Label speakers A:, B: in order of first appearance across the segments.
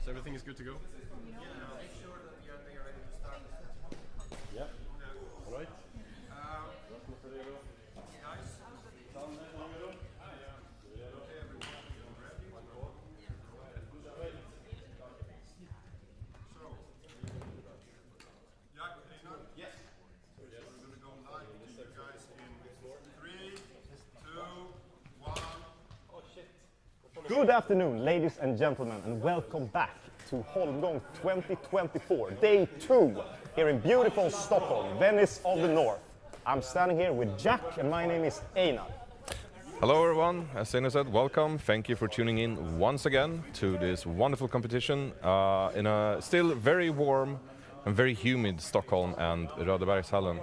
A: So everything is good to go? Yeah. All right.
B: Good afternoon, ladies and gentlemen, and welcome back to Holmgång 2024, day 2, here in beautiful Stockholm, Venice of the North. I'm standing here with Jack, and my name is Einar.
C: Hello everyone, as Einar said, welcome. Thank you for tuning in once again to this wonderful competition in a still very warm and very humid Stockholm and Rapier.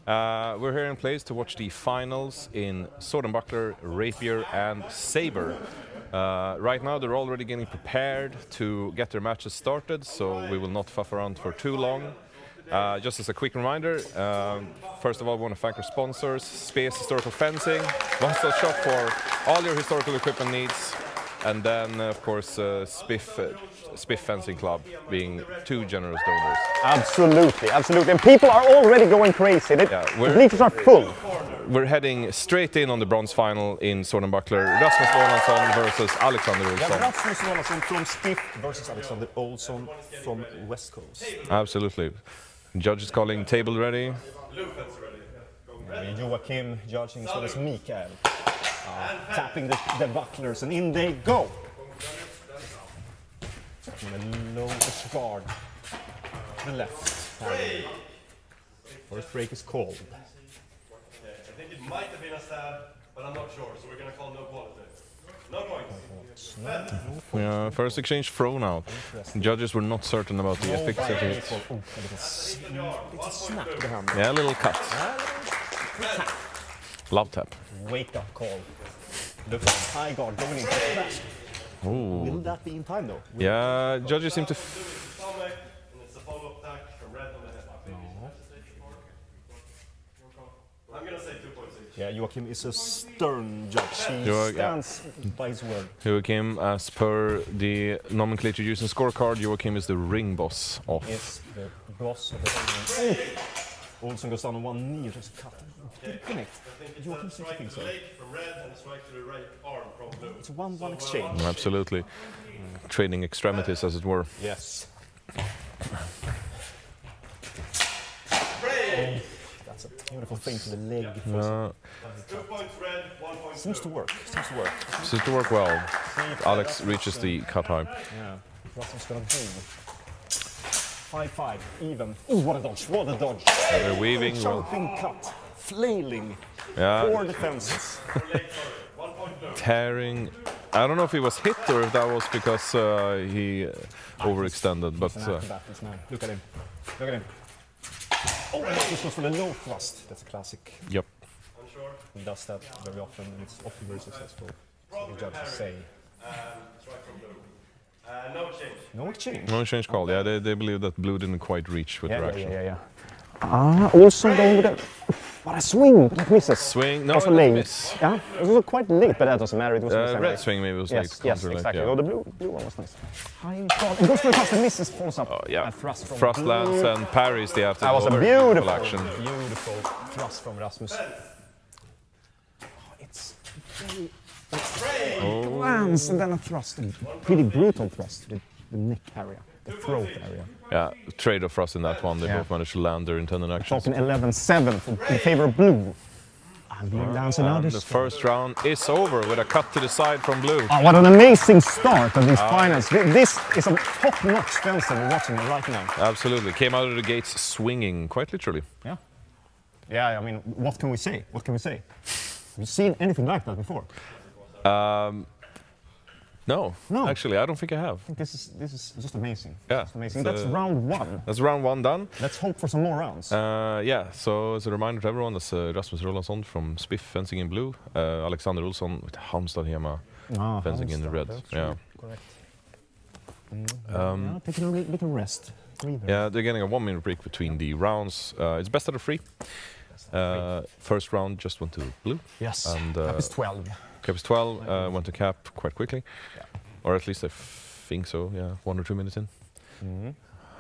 C: We're here in place to watch the finals in Saber, Rapier and Saber. Right now they're already getting prepared to get their matches started, so we will not fuff around for too long. Just as a quick reminder, first of all, I want to thank our sponsors, Space Historical Fencing, one-stop shop for all your historical equipment needs, and then, of course, Spiff Fencing Club, being two generous donors.
B: Absolutely, absolutely. And people are already going crazy. The bleachers are full.
C: We're heading straight in on the bronze final in Sword and Buckler. Rasmus Ronaldsson versus Alexander Olsson.
B: Yeah, Rasmus Ronaldsson from Spiff versus Alexander Olsson from West Coast.
C: Absolutely. Judges calling table ready.
B: Joachim judging as well as Mikael. Tapping the bucklers, and in they go. From the lowest guard to the left. First break is called.
A: I think it might have been a stab, but I'm not sure, so we're going to call no quality. No points.
C: Yeah, first exchange thrown out. Judges were not certain about the efficacy of it. Yeah, a little cut. Love tap.
B: Wake up call. Looks like high guard going into the crash. Will that be in time though?
C: Yeah, judges seem to.
A: I'm going to say 2 points each.
B: Yeah, Joachim is a stern judge. He stands by his word.
C: Joachim, as per the nomenclature used in scorecard, Joachim is the ring boss of.
B: Is the boss of the tournament. Olsson goes down on one knee, just cut. Did it connect? Joachim seems to think so. It's a 1-1 exchange.
C: Absolutely. Trading extremities, as it were.
B: Yes. That's a beautiful thing to the leg.
A: 2 points red, 1 point
B: Seems to work.
C: Seems to work well. Alex reaches the cut high.
B: Yeah. Rasmus gonna win. 5-5, even. Ooh, what a dodge, what a dodge.
C: They're weaving.
B: Jumping cut, flailing.
C: Yeah.
B: 4 defenses.
C: Tearing. I don't know if he was hit or if that was because he overextended, but.
B: Look at him. Look at him. Oh, this was for the low thrust. That's a classic.
C: Yep.
B: He does that very often, and it's often very successful. So the judges say. No exchange.
C: No exchange call. Yeah, they believe that blue didn't quite reach with their action.
B: Yeah. Also going with a. What a swing! That misses.
C: Swing. No,
B: also
C: it
B: late.
C: miss.
B: Yeah, it was quite late, but that doesn't matter. It was
C: red swing maybe was late.
B: Yes, exactly. Yeah. Oh, the blue one was nice. High guard. It goes for a thrust and misses, falls up.
C: Oh, yeah.
B: Thrust
C: lands and parries the after.
B: That was a beautiful
C: action.
B: Beautiful thrust from Rasmus. It's very. It lands and then a thrust. A pretty brutal thrust. The neck area, the throat area.
C: Yeah, trade of thrust in that one. They both managed to land their intended actions.
B: Talking 11-7 in favor of blue. And blue lands another.
C: The first round is over with a cut to the side from blue.
B: Oh, what an amazing start of these finals. This is a top-notch fencer we're watching right now.
C: Absolutely. Came out of the gates swinging, quite literally.
B: Yeah. Yeah, I mean, what can we say? What can we say? Have you seen anything like that before?
C: No, actually, I don't think I have.
B: I think this is just amazing.
C: Yeah,
B: just amazing. That's round 1.
C: That's round 1 done.
B: Let's hope for some more rounds.
C: Yeah, so as a reminder to everyone, that's Rasmus Ronaldsson from Spiff Fencing in blue, Alexander Olsson with Halmstad Hema Fencing in the red. Yeah.
B: Correct. Taking a little rest.
C: Yeah, they're getting a 1-minute break between the rounds. It's best out of 3. First round just went to blue.
B: Yes,
C: and
B: cap is 12.
C: Cap is 12, went to cap quite quickly. Yeah. Or at least I think so. Yeah, 1 or 2 minutes in.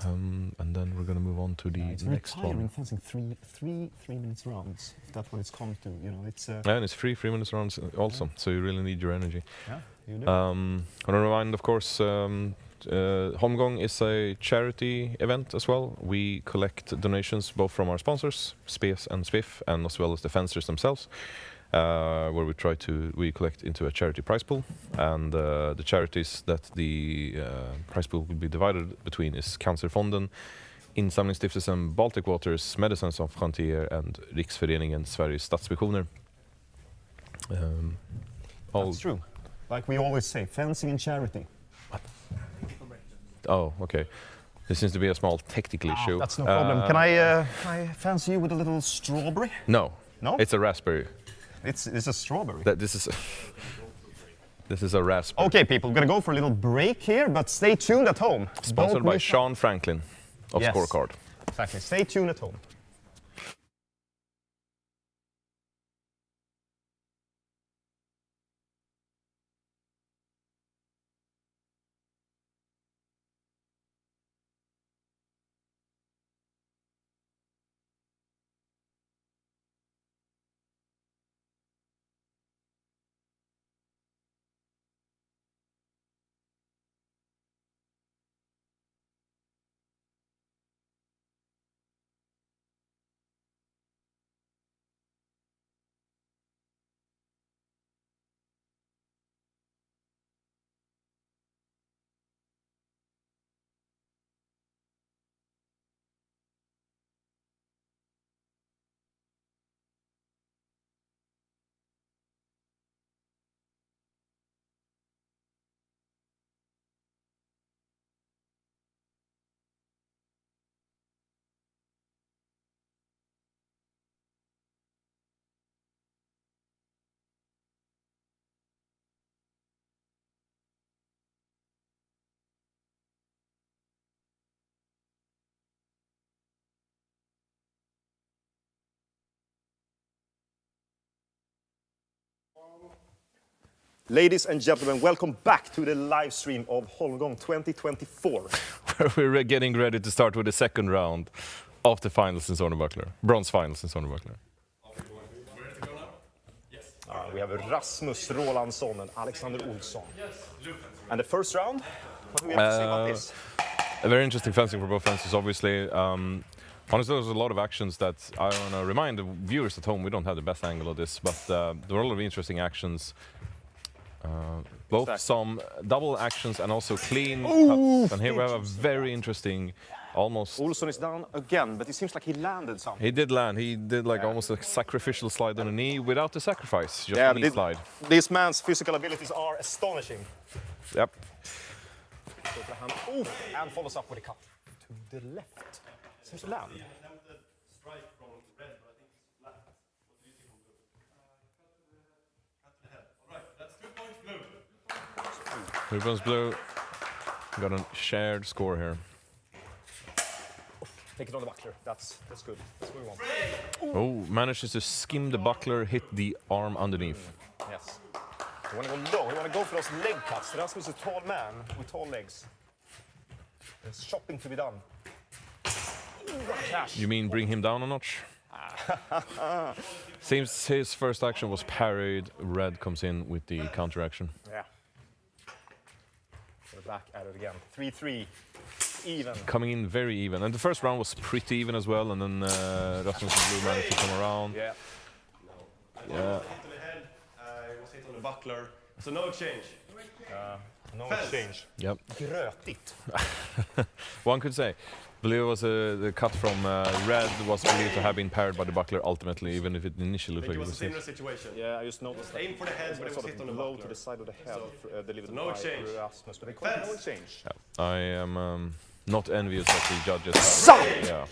C: And then we're going to move on to the next one.
B: Fencing three minutes rounds. If that's what it's come to, you know, it's.
C: And it's 3 minutes rounds also, so you really need your energy.
B: Yeah, you do.
C: I want to remind, of course, Holmgång is a charity event as well. We collect donations both from our sponsors, Spes and Spiff, and as well as the fencers themselves, where we collect into a charity prize pool. And the charities that the prize pool will be divided between is Cancerfonden, Insamlingsstiftelsen Baltic Waters, Medicine Sans Frontier, and Riksföreningen Sveriges Stadsmissioner.
B: That's true. Like we always say, fencing and charity.
C: Oh, okay. There seems to be a small technical issue.
B: That's no problem. Can I fancy you with a little strawberry?
C: No.
B: No?
C: It's a raspberry.
B: It's a strawberry.
C: This is a raspberry.
B: Okay, people, we're gonna go for a little break here, but stay tuned at home.
C: Sponsored by Sean Franklin of
B: Yes.
C: Scorecard.
B: Exactly. Stay tuned at home. Ladies and gentlemen, welcome back to the live stream of Holmgång 2024.
C: We're getting ready to start with the second round of the finals in Zornebuckler. Bronze finals in Zornebuckler.
B: We have Rasmus Rolandsson and Alexander Olsson. And the first round, what do we have to say about this?
C: A very interesting fencing for both fencers, obviously. Honestly, there's a lot of actions that I want to remind the viewers at home, we don't have the best angle of this, but there are a lot of interesting actions. Both some double actions and also clean cuts. And here we have a very interesting, almost...
B: Olsson is down again, but it seems like he landed something.
C: He did land. He did like almost a sacrificial slide on the knee without the sacrifice, just a knee slide.
B: This man's physical abilities are astonishing.
C: Yep.
B: Ooh, and follows up with a cut to the left. Seems to land.
C: Ribbons blue. Got a shared score here.
B: Take it on the buckler. That's good. That's what we want.
C: Oh, manages to skim the buckler, hit the arm underneath.
B: Yes. You want to go low. You want to go for those leg cuts. Rasmus is a tall man with tall legs. There's shopping to be done.
C: You mean bring him down a notch? Seems his first action was parried. Red comes in with the counter action.
B: Yeah. We're back at it again. 3-3. Even.
C: Coming in very even. And the first round was pretty even as well. And then Rasmus and Blue managed to come around.
B: Yeah.
A: Hit on the head. It was hit on the buckler. So no exchange.
B: No exchange.
C: Yep.
B: Grötigt.
C: One could say. Blue was the cut from Red was believed to have been parried by the buckler ultimately, even if it initially looked like
A: It was a
C: it
A: similar
C: was
A: situation.
B: Yeah, I just noticed that.
A: Aim for the head, but it was hit on the
B: low
A: buckler.
B: to the side of the head, delivered
A: no
B: by
A: exchange.
B: Rasmus, but they call it no exchange.
C: Yeah. I am not envious of the judges.
B: Suck!
C: Yeah.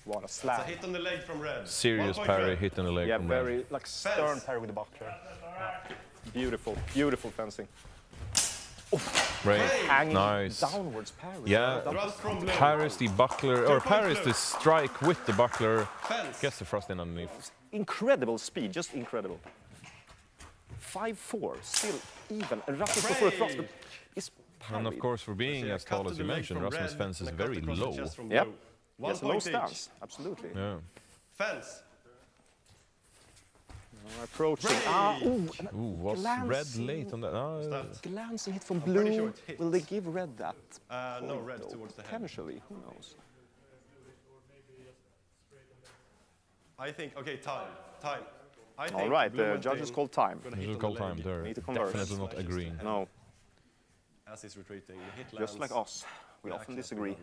B: What a
A: It's
B: slap.
A: a hit on the leg from Red.
C: Serious
A: 1 point
C: parry,
A: Red.
C: hit in the leg
B: Yeah,
C: from
B: very
C: Red.
B: like stern parry with the buckler. Yeah. Beautiful, beautiful fencing.
C: Right.
B: Hanging
C: Nice.
B: downwards parry.
C: Yeah.
A: Thrust from Blue.
C: Parries the buckler, or parries
A: Blue.
C: the strike with the buckler.
A: Fence.
C: Gets the thrust in underneath.
B: Incredible speed, just incredible. 5-4, still even. And Rasmus goes for a thrust, but it's
C: And of course, for being as tall as you mentioned, Rasmus' fence is very low.
B: Yep. Yes, a low stance. Absolutely.
C: Yeah.
A: Fence.
B: Approaching.
C: Ooh, was red late on that? No,
B: Glancing hit from
A: pretty
B: blue.
A: sure it hits.
B: Will they give red that?
A: No, red towards the head.
B: Potentially, who knows?
A: I think, okay, time. I think
B: All right,
A: blue
B: the
A: went
B: judges
A: in,
B: call time.
A: gonna
C: this
A: hit
C: is
A: on
C: called
A: the leg
C: time. They're
B: Need to converse.
C: definitely not agreeing.
B: No,
A: as he's retreating. The hit
B: just
A: lands.
B: like us. We often disagree.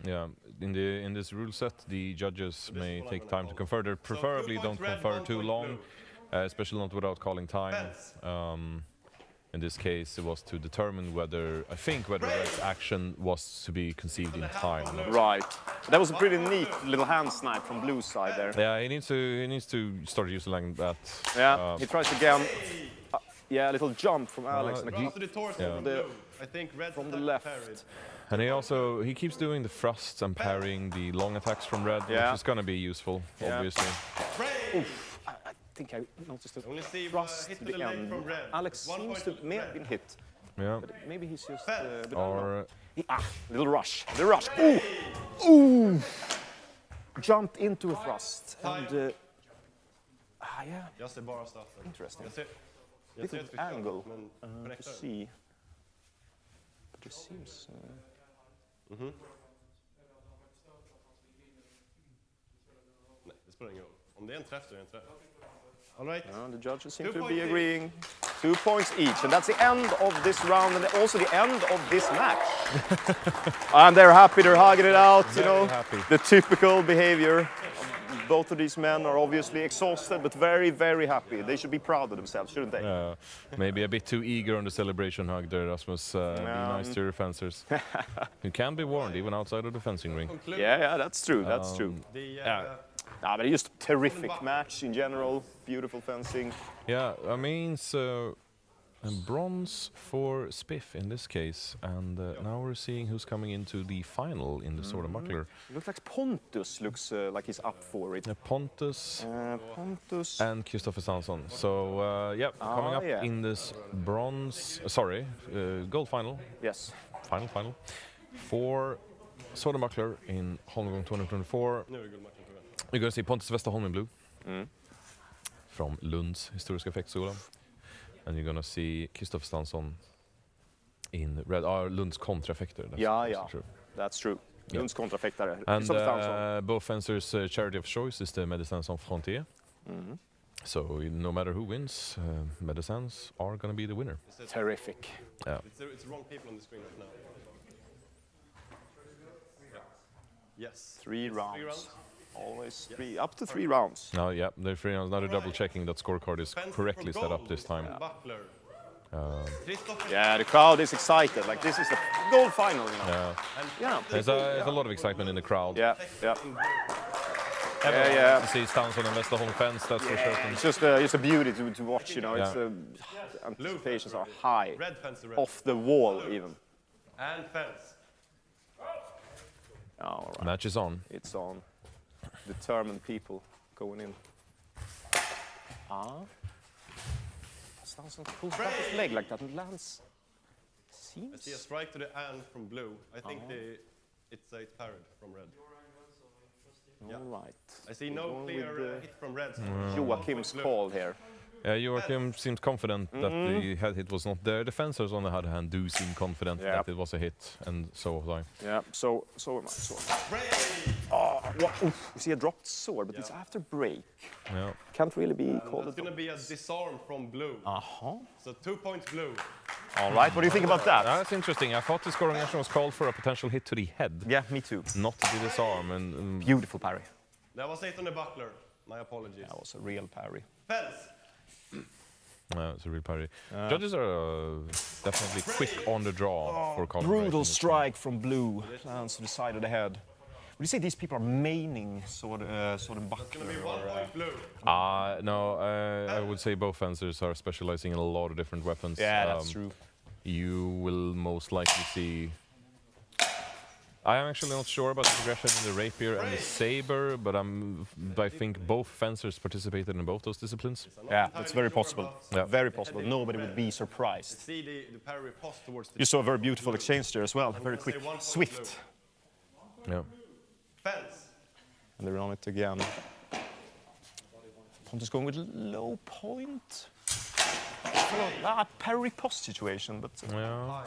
C: Yeah, in this rule set, the judges may
A: one I'm
C: take
A: gonna
C: time to
A: call.
C: confer. They preferably
A: 2
C: don't
A: points red,
C: confer
A: 1
C: too
A: point
C: long,
A: blue.
C: especially not without calling time.
A: Fence.
C: In this case, it was to determine whether Red's action was to be conceived in time.
B: Right. That was a pretty neat little hand snipe from blue's side there.
C: Yeah, he needs to start using that.
B: Yeah, he tries again. Yeah, a little jump from Alex.
C: He-
A: After the torso
C: yeah.
A: from blue. I think red
B: From the left.
A: parried.
C: And he keeps doing the thrusts and parrying the long attacks from Red,
B: Yeah.
C: which is gonna be useful,
B: Yeah.
C: obviously.
B: I think I noticed a
A: Only see
B: thrust
A: hit
B: to
A: to
B: the
A: the leg
B: end.
A: from red.
B: Alex
A: 1
B: seems
A: point
B: to may have
A: red.
B: been hit.
C: Yeah.
B: But maybe he's just...
A: Fence.
B: but I don't know.
C: Or
B: Little rush. The rush. Ooh! Ooh! Jumped into a thrust. And... yeah.
A: Just det bara starten.
B: Interesting.
A: Jag ser
B: Little
A: ett försök,
B: angle
A: men
B: to
A: connectar.
B: see. But it seems...
A: Nej, det spelar ingen roll. Om det är en träff så är det en träff. All right.
B: the judges seem
A: 2
B: to
A: points
B: be
A: each.
B: agreeing. 2 points each, and that's the end of this round and also the end of this match. And they're happy, they're hugging it out, you
C: Very
B: know.
C: happy.
B: The typical behavior. Both of these men are obviously exhausted, but very, very happy. They should be proud of themselves, shouldn't they?
C: maybe a bit too eager on the celebration hug there, Rasmus. Be nice to your fencers. You can be warned even outside of the fencing ring.
B: Yeah, that's true, that's true.
A: The,
B: But just a terrific match in general, beautiful fencing.
C: Yeah, I mean, so a bronze for Spiff in this case, and now we're seeing who's coming into the final in the sword and buckler.
B: It looks like Pontus looks like he's up for it.
C: Pontus
B: Pontus.
C: and Kristoffer Sansson. So, coming up in this gold final.
B: Yes.
C: Final. For sword and buckler in Holmgång 2024.
A: nu är guldmatchen på väg.
C: You're going to see Pontus Westerholm in blue from Lunds Historiska Effektskolan. And you're going to see Kristoffer Sansson in red. Lunds kontraeffekter.
B: That's true. Lunds kontrafektare.
C: And both fencers' charity of choice is the Médecins Sans Frontières. So no matter who wins, Médecins are going to be the winner.
B: Terrific.
C: Yeah.
A: It's the wrong people on the screen right now. Yes.
B: 3 rounds.
A: 3 rounds.
B: Always up to 3 rounds.
C: No, yeah, they're free. Now they're double checking that scorecard is
A: Fence
C: correctly
A: for
C: set up
A: gold.
C: this time.
A: Buckler. Kristoffer.
B: Yeah, the crowd is excited. Like this is the gold final, you know.
C: Yeah.
B: Yeah.
C: There's a lot of excitement in the crowd.
B: Yeah.
C: You see Stansson and Westerholm fence, that's for certain.
B: It's just a beauty to watch, you know.
C: Yeah.
B: It's the anticipations are high,
A: Red fence to red.
B: off the wall even.
A: And fence.
B: All right,
C: Match is on.
B: it's on. Determined people going in. Stansson pulls back his leg like that and lands.
A: I see a
B: Seems.
A: strike to the hand from blue. I think it's parried from red.
B: All right.
A: I see no
B: Going
A: clear
B: with,
A: hit from red.
B: Joachim's call here.
C: Joachim seemed confident that the head hit was not there. The fencers, on the other hand, do seem confident
B: Yeah.
C: that it was a hit, and so was I.
B: Yeah, so am I. You see a dropped sword, but it's after break.
C: Yeah.
B: Can't really be called
A: It's
B: a
A: going to be a disarm from blue.
B: Uh-huh.
A: So 2 points blue.
B: All right, what do you think about that?
C: That's interesting. I thought the scoring action was called for a potential hit to the head,
B: Yeah, me too.
C: not to the disarm. And
B: Beautiful parry.
A: That was 8 on the buckler. My apologies.
B: That was a real parry.
A: Fence.
C: it's a real parry. Judges are definitely quick on the draw for calling.
B: Brutal strike from blue, lands to the side of the head. Would you say these people are maining sword and
A: It's going to
B: buckler?
A: be 1 point blue.
C: No, I would say both fencers are specializing in a lot of different weapons.
B: Yeah, that's true.
C: You will most likely see... I am actually not sure about the progression in the Rapier and the Saber, but I think both fencers participated in both those disciplines.
B: Yeah, it's very possible.
C: Yeah.
B: Very possible. Nobody would be surprised.
A: See the parry post towards the
B: You saw a very beautiful exchange there as well. Very quick, swift.
C: Yeah.
A: fence.
B: And they're on it again. Pontus going with low point. Parry post situation, but
C: Yeah.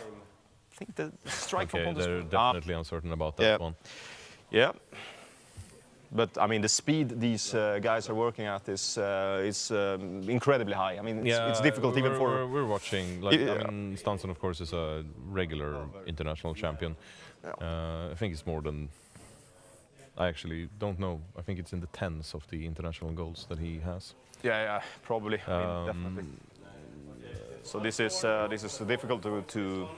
B: I think the strike from
C: Okay,
B: Pontus.
C: they're definitely uncertain about that
B: Yeah.
C: one.
B: Yeah. But I mean, the speed these guys are working at is incredibly high. I mean, it's difficult even for.
C: We're watching. Like,
B: Yeah.
C: I mean, Stanson, of course, is a regular international champion. I think it's more than. I actually don't know. I think it's in the tens of the international goals that he has.
B: Yeah, probably. I mean, definitely. So this is difficult to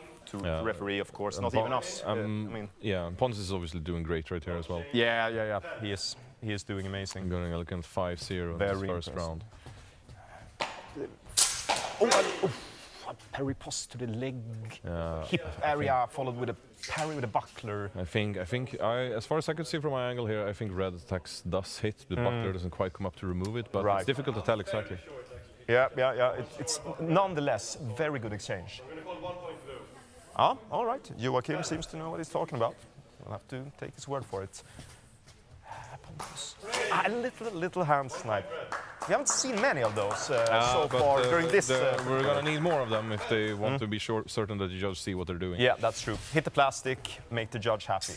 B: referee, of course. Not even us. I mean,
C: yeah, Pontus is obviously doing great right here as well.
B: yeah. He is doing amazing.
C: Going elegant 5-0 in
B: Very
C: this first
B: impressive.
C: round.
B: Parry post to the leg, hip area, followed with a parry with a buckler.
C: I think as far as I could see from my angle here, I think red attacks does hit. The buckler doesn't quite come up to remove it, but
B: Right.
C: it's difficult to tell exactly.
B: Yeah. It's nonetheless very good exchange. All right. Joachim seems to know what he's talking about. We'll have to take his word for it. A little hand snipe. We haven't seen many of those so
C: But,
B: far during this.
C: we're gonna need more of them if they want to be certain that the judges see what they're doing.
B: Yeah, that's true. Hit the plastic, make the judge happy.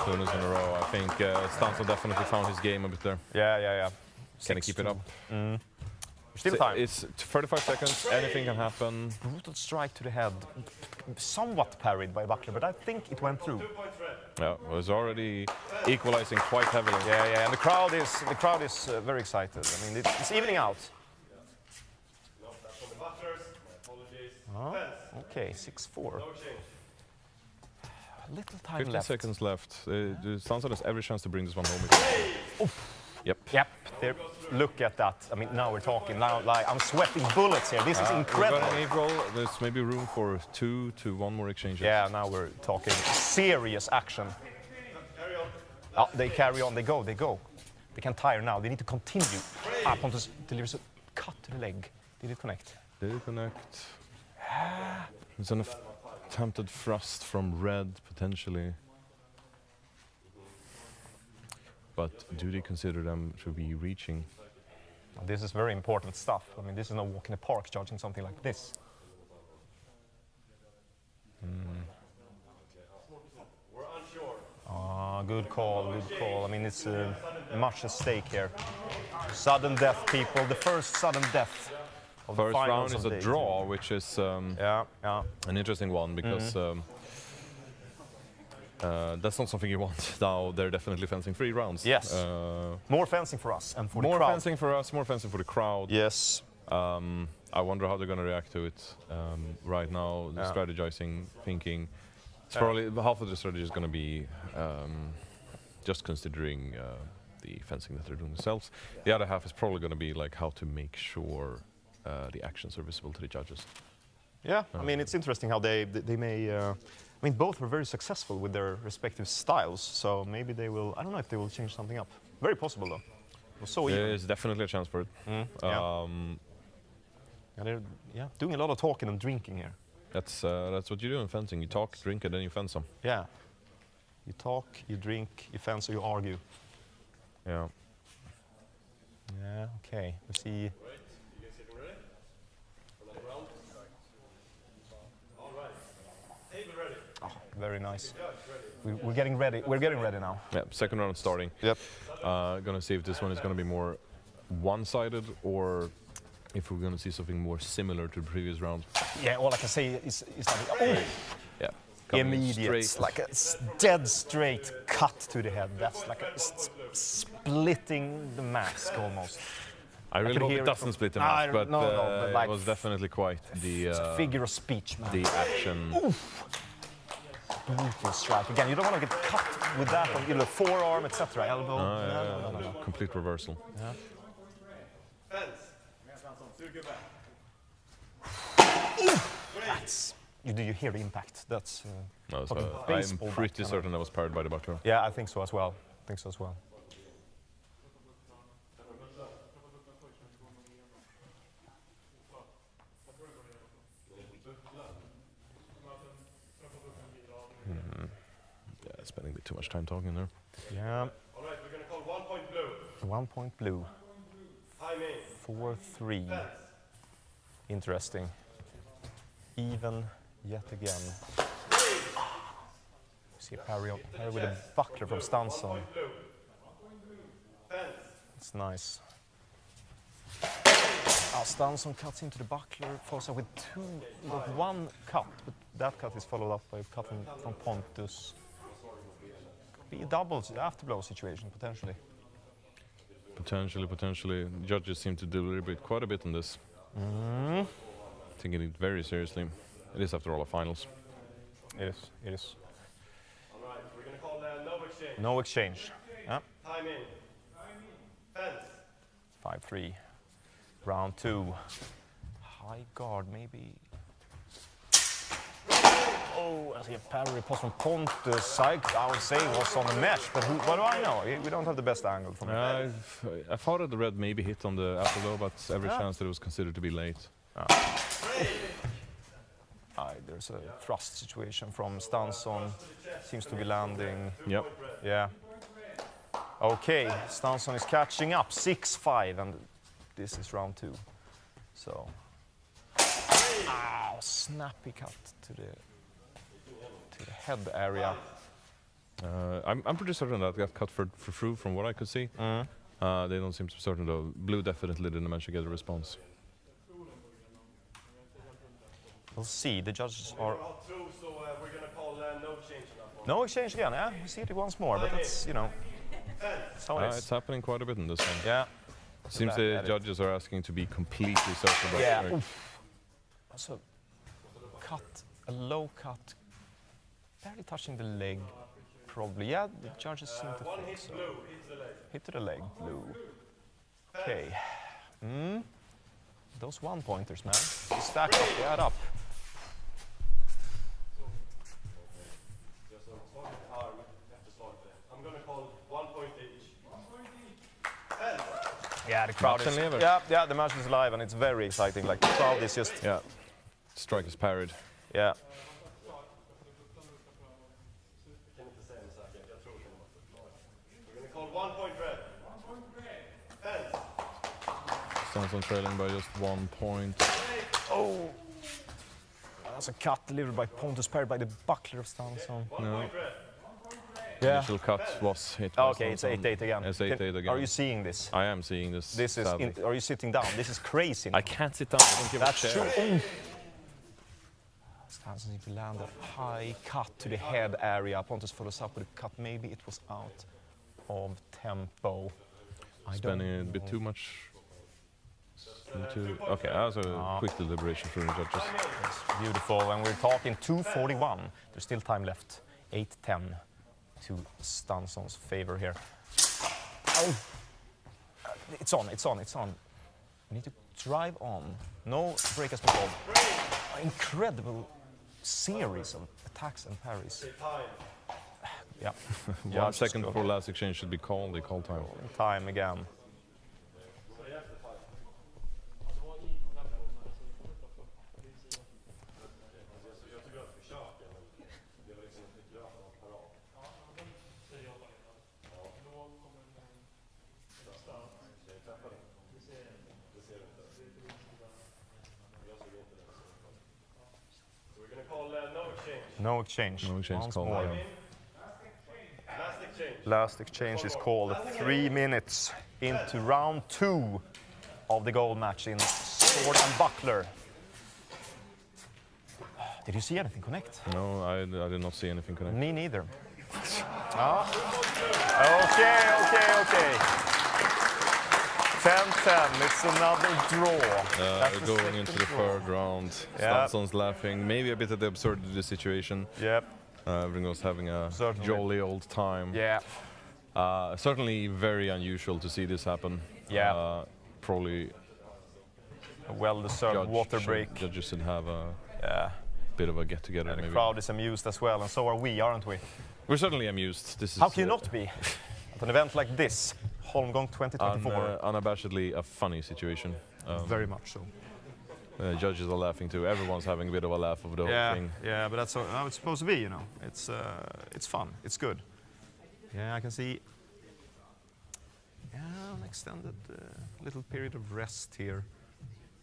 C: Tunis in a row. I think Stanson definitely found his game a bit there.
B: Yeah.
C: Can he keep it up?
B: Still time.
C: It's 35 seconds. Anything can happen.
B: Brutal strike to the head. Somewhat parried by Buckler, but I think it went through.
C: Yeah, it was already equalizing quite heavily.
B: Yeah. And the crowd is very excited. I mean, it's evening out. Okay, 6-4. A little time
C: 15
B: left.
C: seconds left. Stanson has every chance to bring this one home. Yep.
B: There. Look at that. I mean, now we're talking. Now, like, I'm sweating bullets here. This is incredible.
C: We've got an equal. There's maybe room for 2 to 1 more exchange.
B: Yeah, now we're talking serious action. They carry on. They go. They can't tire now. They need to continue. Pontus delivers a cut to the leg. Did it connect?
C: Did it connect? It's an attempted thrust from red, potentially. But do they consider them to be reaching?
B: This is very important stuff. I mean, this is no walk in the park judging something like this.
A: We're unsure.
B: Good call. I mean, it's much at stake here. Sudden death, people. The first sudden death of the
C: First round
B: finals
C: is
B: of
C: a
B: day
C: draw, which is
B: Yeah.
C: an interesting one because that's not something you want. Now they're definitely fencing 3 rounds.
B: Yes. More fencing for us and for the crowd.
C: More fencing for us, more fencing for the crowd.
B: Yes.
C: I wonder how they're going to react to it. Right now, they're strategizing, thinking. It's probably half of the strategy is going to be just considering the fencing that they're doing themselves. The other half is probably going to be like how to make sure the actions are visible to the judges.
B: Yeah, I mean, it's interesting how they may. I mean, both were very successful with their respective styles, so maybe they will. I don't know if they will change something up. Very possible, though. It was so even.
C: There's definitely a chance for it.
B: And they're doing a lot of talking and drinking here.
C: That's what you do in fencing. You talk, drink, and then you fence them.
B: Yeah. You talk, you drink, you fence, or you argue.
C: Yeah.
B: Yeah. Okay. We see. Very nice. We're getting ready. We're getting ready now.
C: Yeah. Second round starting.
B: Yep.
C: Gonna see if this one is gonna be more one-sided or if we're gonna see something more similar to the previous round.
B: Yeah. All I can say is that
C: Yeah.
B: immediate, it's like a dead straight cut to the head. That's like a splitting the mask almost.
C: I really hope it doesn't split the mask, but,
B: but like
C: it was definitely quite the
B: it's a figure of speech, man.
C: the action.
B: Brutal strike. Again, you don't want to get cut with that on the forearm, etc. Elbow. No.
C: Complete reversal.
B: Yeah.
A: Fence.
B: That's do you hear the impact? That's
C: No, so
B: fucking
C: I'm
B: baseball bat
C: pretty
B: kind of.
C: certain that was parried by the buckler.
B: Yeah, I think so as well.
C: Yeah, spending a bit too much time talking there.
B: Yeah.
A: All right, we're going to call 1 point blue.
B: 1 point blue.
A: Time in.
B: 4-3.
A: Fence.
B: Interesting. Even yet again. See a parry with a buckler from Stanson.
A: Blue. Fence.
B: It's nice. Stanson cuts into the buckler, follows up with one cut, but that cut is followed up by a cut from Pontus. Could be a double afterblow situation, potentially.
C: Potentially. Judges seem to deliberate quite a bit on this. Taking it very seriously. It is, after all, a finals.
B: It is.
A: All right, we're going to call no exchange.
B: No exchange. Yeah.
A: Time in. Fence.
B: 5-3. Round 2. High guard, maybe. Oh, I see a parry post from Pontus. I would say it was on the mesh, but what do I know? We don't have the best angle from it.
C: I thought that the red maybe hit on the afterglow, but every chance that it was considered to be late.
B: There's a thrust situation from Stanson. Seems to be landing.
C: Yep.
B: Yeah. Okay, Stanson is catching up. 6-5, and this is round 2. So. Snappy cut to the head area.
C: I'm pretty certain that got cut for through from what I could see. They don't seem to be certain though. Blue definitely didn't manage to get a response.
B: We'll see. The judges are.
A: So we're going to call no change on that one.
B: No exchange again. Yeah, we see it once more, but that's that's how it is.
C: It's happening quite a bit in this one.
B: Yeah.
C: Seems the judges are asking to be completely certain about
B: Yeah.
C: strike.
B: So, a low cut, barely touching the leg, probably. Yeah, the judges seem to
A: One
B: think
A: hit
B: so.
A: blue, hits the leg.
B: Hit to the leg, blue. Okay. Those 1-pointers, man. They stack up, they add up.
A: I'm going to call 1 point each.
B: Yeah, the crowd is. Yeah, the match is live and it's very exciting. Like the crowd is just.
C: Yeah. Strike is parried.
B: Yeah.
A: We're going to call 1 point red.
C: Stanson trailing by just 1 point.
B: Oh! That's a cut delivered by Pontus, parried by the buckler of Stanson.
C: No.
B: Yeah.
C: Initial cut was hit by
B: Okay, it's
C: Stanson.
B: 8-8 again.
C: It's 8-8 again.
B: Are you seeing this?
C: I am seeing this.
B: This is.
C: sadly.
B: Are you sitting down? This is crazy.
C: I can't sit down. I don't give
B: That's
C: a
B: true.
C: shit.
B: Stanson needs to land a high cut to the head area. Pontus follows up with a cut. Maybe it was out of tempo.
C: Spending a bit too much. Okay, that was a quick deliberation from the judges.
B: It's beautiful, and we're talking 2:41. There's still time left. 8-10 to Stanson's favor here. Oh. It's on. We need to drive on. No break has been called. Incredible series of attacks and parries. Yeah.
C: 1 second before last exchange should be called. They call time.
B: Time again. No exchange.
C: No exchange
B: Once
C: called.
B: more. Last exchange is called. 3 minutes into round 2 of the gold match in sword and buckler. Did you see anything connect?
C: No, I did not see anything connect.
B: Me neither. Okay. 10-10, it's another draw.
C: Going into the third round. Stanson's laughing, maybe a bit at the absurdity of the situation.
B: Yep.
C: Everyone was having a jolly old time.
B: Yeah.
C: Certainly very unusual to see this happen.
B: Yeah.
C: Probably
B: A well-deserved water break.
C: Judges should have a...
B: Yeah.
C: bit of a get-together.
B: And the
C: maybe.
B: crowd is amused as well, and so are we, aren't we?
C: We're certainly amused. This is
B: How can you not be at an event like this, Holmgång 2024?
C: Unabashedly a funny situation.
B: Very much so.
C: Judges are laughing too. Everyone's having a bit of a laugh of the whole thing.
B: Yeah, but that's how it's supposed to be, you know. It's fun. It's good. Yeah, I can see. Yeah, an extended little period of rest here.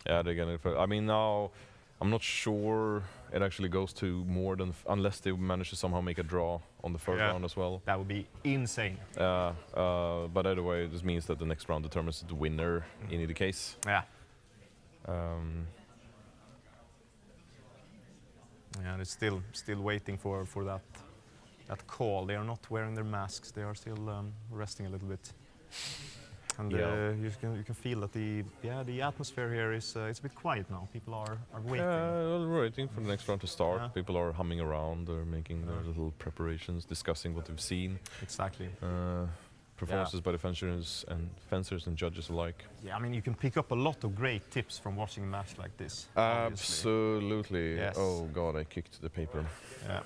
C: Yeah, they're gonna. I mean, now I'm not sure it actually goes to more than unless they manage to somehow make a draw on the first round as well.
B: That would be insane.
C: But either way, this means that the next round determines the winner in either case.
B: Yeah. Yeah, they're still waiting for that call. They are not wearing their masks. They are still resting a little bit. And you can feel that the atmosphere here is it's a bit quiet now. People are waiting.
C: Waiting for the next round to start.
B: Yeah.
C: People are humming around. They're making their little preparations, discussing what they've seen.
B: Exactly.
C: Performances by the fencers and judges alike.
B: Yeah, I mean you can pick up a lot of great tips from watching a match like this.
C: Absolutely.
B: Yes.
C: Oh God, I kicked the paper.
B: Yeah.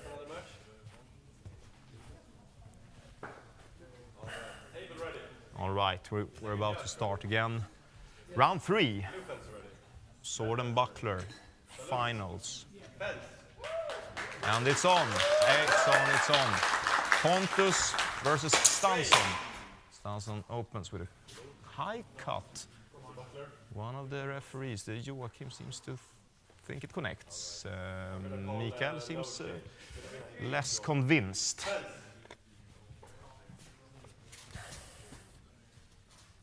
B: All right, we're about to start again. Round 3. Sword and buckler finals. And it's on. It's on. Pontus versus Stansson. Stansson opens with a high cut. One of the referees, the Joachim, seems to think it connects. Mikael seems less convinced.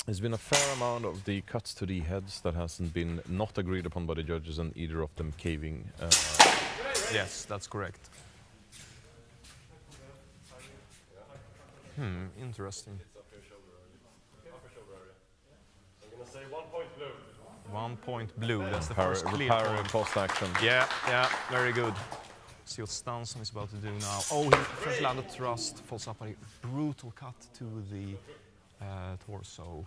C: There's been a fair amount of the cuts to the heads that hasn't been not agreed upon by the judges, and either of them caving.
B: Yes, that's correct. Interesting.
A: I'm gonna say 1 point blue.
B: 1 point blue. That's the first clear point.
C: Post action.
B: Yeah, very good. See what Stansson is about to do now. Oh, he first landed thrust, follows up a brutal cut to the torso.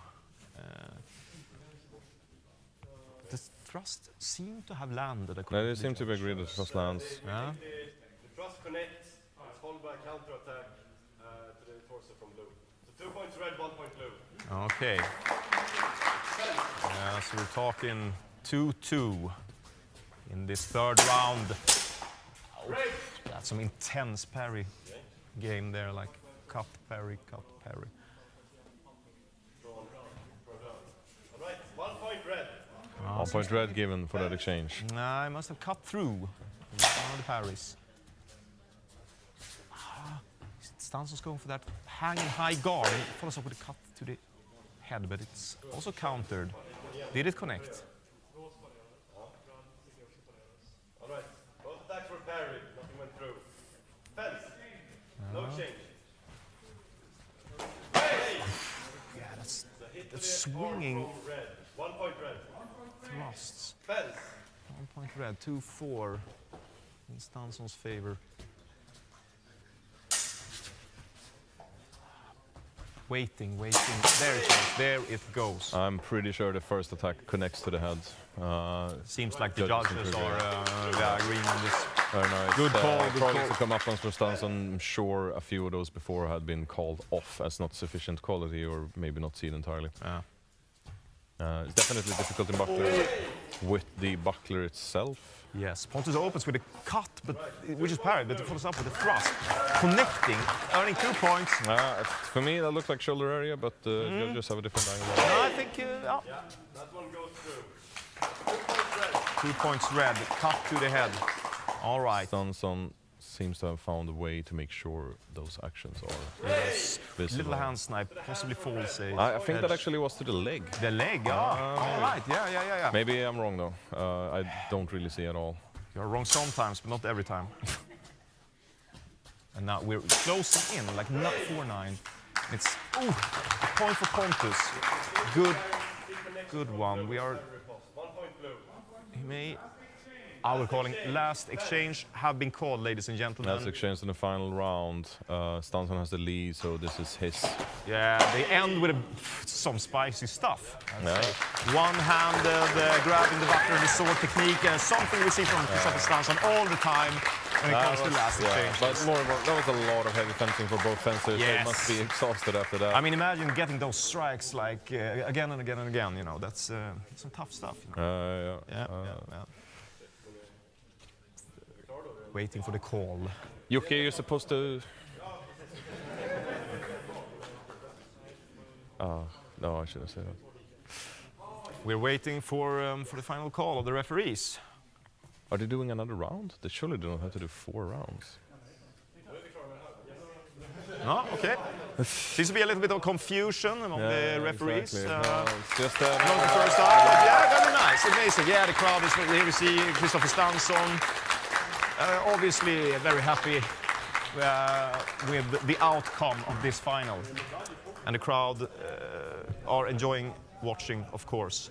B: The thrust seemed to have landed.
C: No, they seem to be agreed that the thrust lands.
B: Yeah.
A: The thrust connects, it's followed by a counter attack to the torso from blue. So 2 points red, 1 point blue.
B: Okay. Yeah, so we're talking 2-2 in this third round. Oh, that's some intense parry game there, like cut, parry, cut, parry.
A: All right, 1 point red.
C: 1 point red given for that exchange.
B: Nah, I must have cut through one of the parries. Stansson's going for that hanging high guard. He follows up with a cut to the head, but it's also countered. Did it connect?
A: All right, both attacks were parried, nothing went through. Fence, no change.
B: Yeah, that's swinging
A: Red, 1 point red.
B: thrusts.
A: Fence.
B: 1 point red, 2-4 in Stansson's favor. Waiting. There it goes.
C: I'm pretty sure the first attack connects to the head.
B: Seems like the judges are agreeing on this.
C: Very nice.
B: Good call, good
C: Probably
B: call.
C: to come up on Stansson. I'm sure a few of those before had been called off as not sufficient quality, or maybe not seen entirely.
B: Yeah.
C: It's definitely difficult in buckler with the buckler itself.
B: Yes, Pontus opens with a cut, which is parried, but it follows up with a thrust. Connecting, earning 2 points.
C: For me, that looks like shoulder area, but judges have a different angle.
B: I think,
A: Yeah, that one goes through.
B: 2 points red, cut to the head. All right.
C: Stansson seems to have found a way to make sure those actions are visible.
B: Little hand snipe, possibly falls.
C: I think that actually was to the leg.
B: The leg, all right, yeah.
C: Maybe I'm wrong though. I don't really see at all.
B: You're wrong sometimes, but not every time. And now we're closing in, like 4-9. It's a point for Pontus. Good one. We are.
A: 1 point blue.
B: He may. Our calling. Last exchange have been called, ladies and gentlemen.
C: Last exchange in the final round. Stanson has the lead, so this is his.
B: Yeah, they end with some spicy stuff.
C: Yeah.
B: One-handed grabbing the buckler, the sword technique, and something we see from Christopher Stanson all the time when it comes to last exchange.
C: But that was a lot of heavy fencing for both fencers.
B: Yes.
C: They must be exhausted after that.
B: I mean, imagine getting those strikes like again and again and again. You know, that's some tough stuff. You know? Yeah. Waiting for the call.
C: Yuki, you're supposed to... no, I shouldn't say that.
B: We're waiting for the final call of the referees.
C: Are they doing another round? They surely don't have to do 4 rounds.
B: No, okay. Seems to be a little bit of confusion among the referees.
C: Exactly. No, it's just
B: not the first time, but yeah, very nice, amazing. Yeah, the crowd is here. We see Christopher Stanson. Obviously very happy with the outcome of this final. And the crowd are enjoying watching, of course.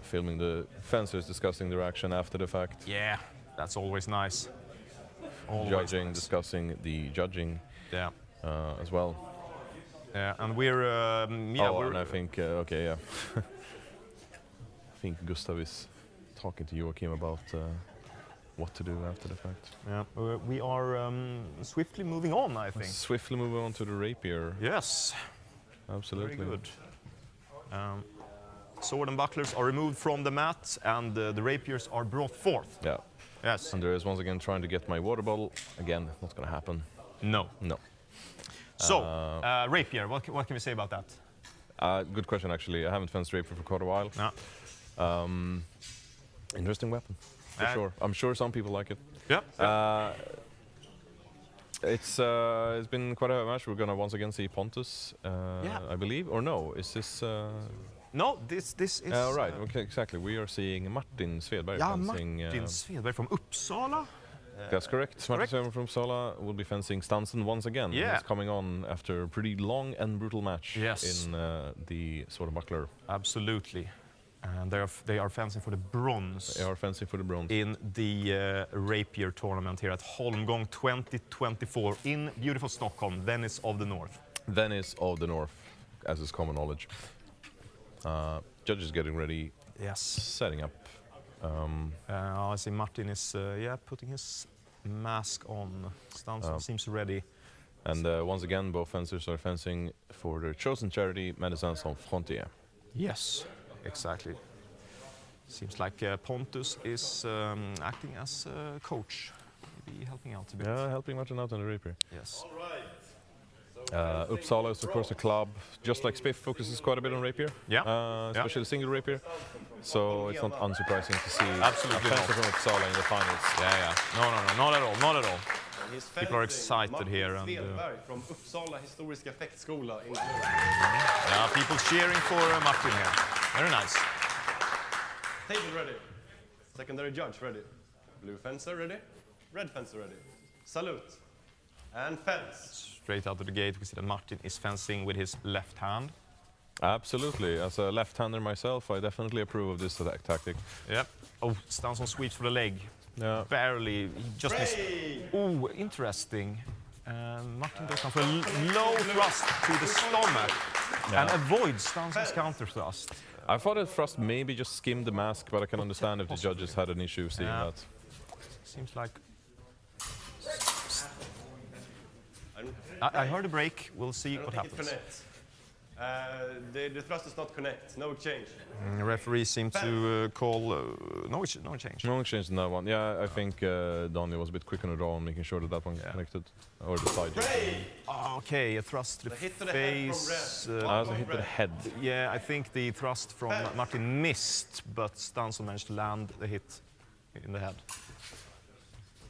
C: Filming the fencers discussing their action after the fact.
B: Yeah, that's always nice. Always
C: Judging,
B: nice.
C: Discussing the judging as well.
B: Yeah, and we're...
C: and I think, okay, yeah. I think Gustav is talking to Joachim about what to do after the fact.
B: Yeah, we are swiftly moving on, I think.
C: Swiftly moving on to the Rapier.
B: Yes.
C: Absolutely.
B: Very good. Sword and bucklers are removed from the mat, and the rapiers are brought forth.
C: Yeah.
B: Yes.
C: And there is once again trying to get my water bottle. Again, not going to happen.
B: No.
C: No.
B: So, rapier, what can we say about that?
C: Good question, actually. I haven't fenced rapier for quite a while.
B: No.
C: Interesting weapon, for sure. I'm sure some people like it.
B: Yeah.
C: It's been quite a match. We're going to once again see Pontus, I believe. Or no, is this...
B: No, this is...
C: right, okay, exactly. We are seeing Martin Svedberg fencing...
B: Martin Svedberg from Uppsala.
C: That's correct. Martin Svedberg from Uppsala will be fencing Stanson once again.
B: Yeah.
C: He's coming on after a pretty long and brutal match in the Sword and Buckler.
B: Absolutely. And they are fencing for the bronze.
C: They are fencing for the bronze.
B: In the Rapier tournament here at Holmgång 2024 in beautiful Stockholm, Venice of the North.
C: Venice of the North, as is common knowledge. Judges getting ready.
B: Yes.
C: Setting up.
B: I see Martin is putting his mask on. Stanson seems ready.
C: And once again, both fencers are fencing for their chosen charity, Médecins Sans Frontières.
B: Yes, exactly. Seems like Pontus is acting as a coach, maybe helping out a bit.
C: Yeah, helping Martin out on the Rapier.
B: Yes.
A: All right.
C: Uppsala is of course a club, just like Spiff focuses quite a bit on Rapier, especially the single Rapier. So it's not unsurprising to see a fencer from Uppsala in the finals.
B: No, not at all, not at all. People are excited here. And,
A: from Uppsala Historiska Fäktskola in
B: people cheering for Martin here. Very nice.
A: Table ready. Secondary judge ready. Blue fencer ready. Red fencer ready. Salute. And fence.
B: Straight out of the gate, we see that Martin is fencing with his left hand.
C: Absolutely. As a left-hander myself, I definitely approve of this tactic.
B: Yep. Oh, Stanson sweeps for the leg.
C: Yeah.
B: Barely. He just missed. Oh, interesting. Martin goes down for a low thrust to the stomach and avoids Stanson's counter thrust.
C: I thought that thrust maybe just skimmed the mask, but I can understand if the judges had an issue seeing that.
B: Seems like... I heard a break. We'll see what happens.
A: The thrust does not connect. No exchange.
B: The referee seemed to call no exchange.
C: No exchange in that one. Yeah, I think Daniel was a bit quick on the draw on making sure that that one connected. Or the side.
B: Okay, a thrust to the face.
C: As a hit to the head.
B: Yeah, I think the thrust from Martin missed, but Stanson managed to land the hit in the head.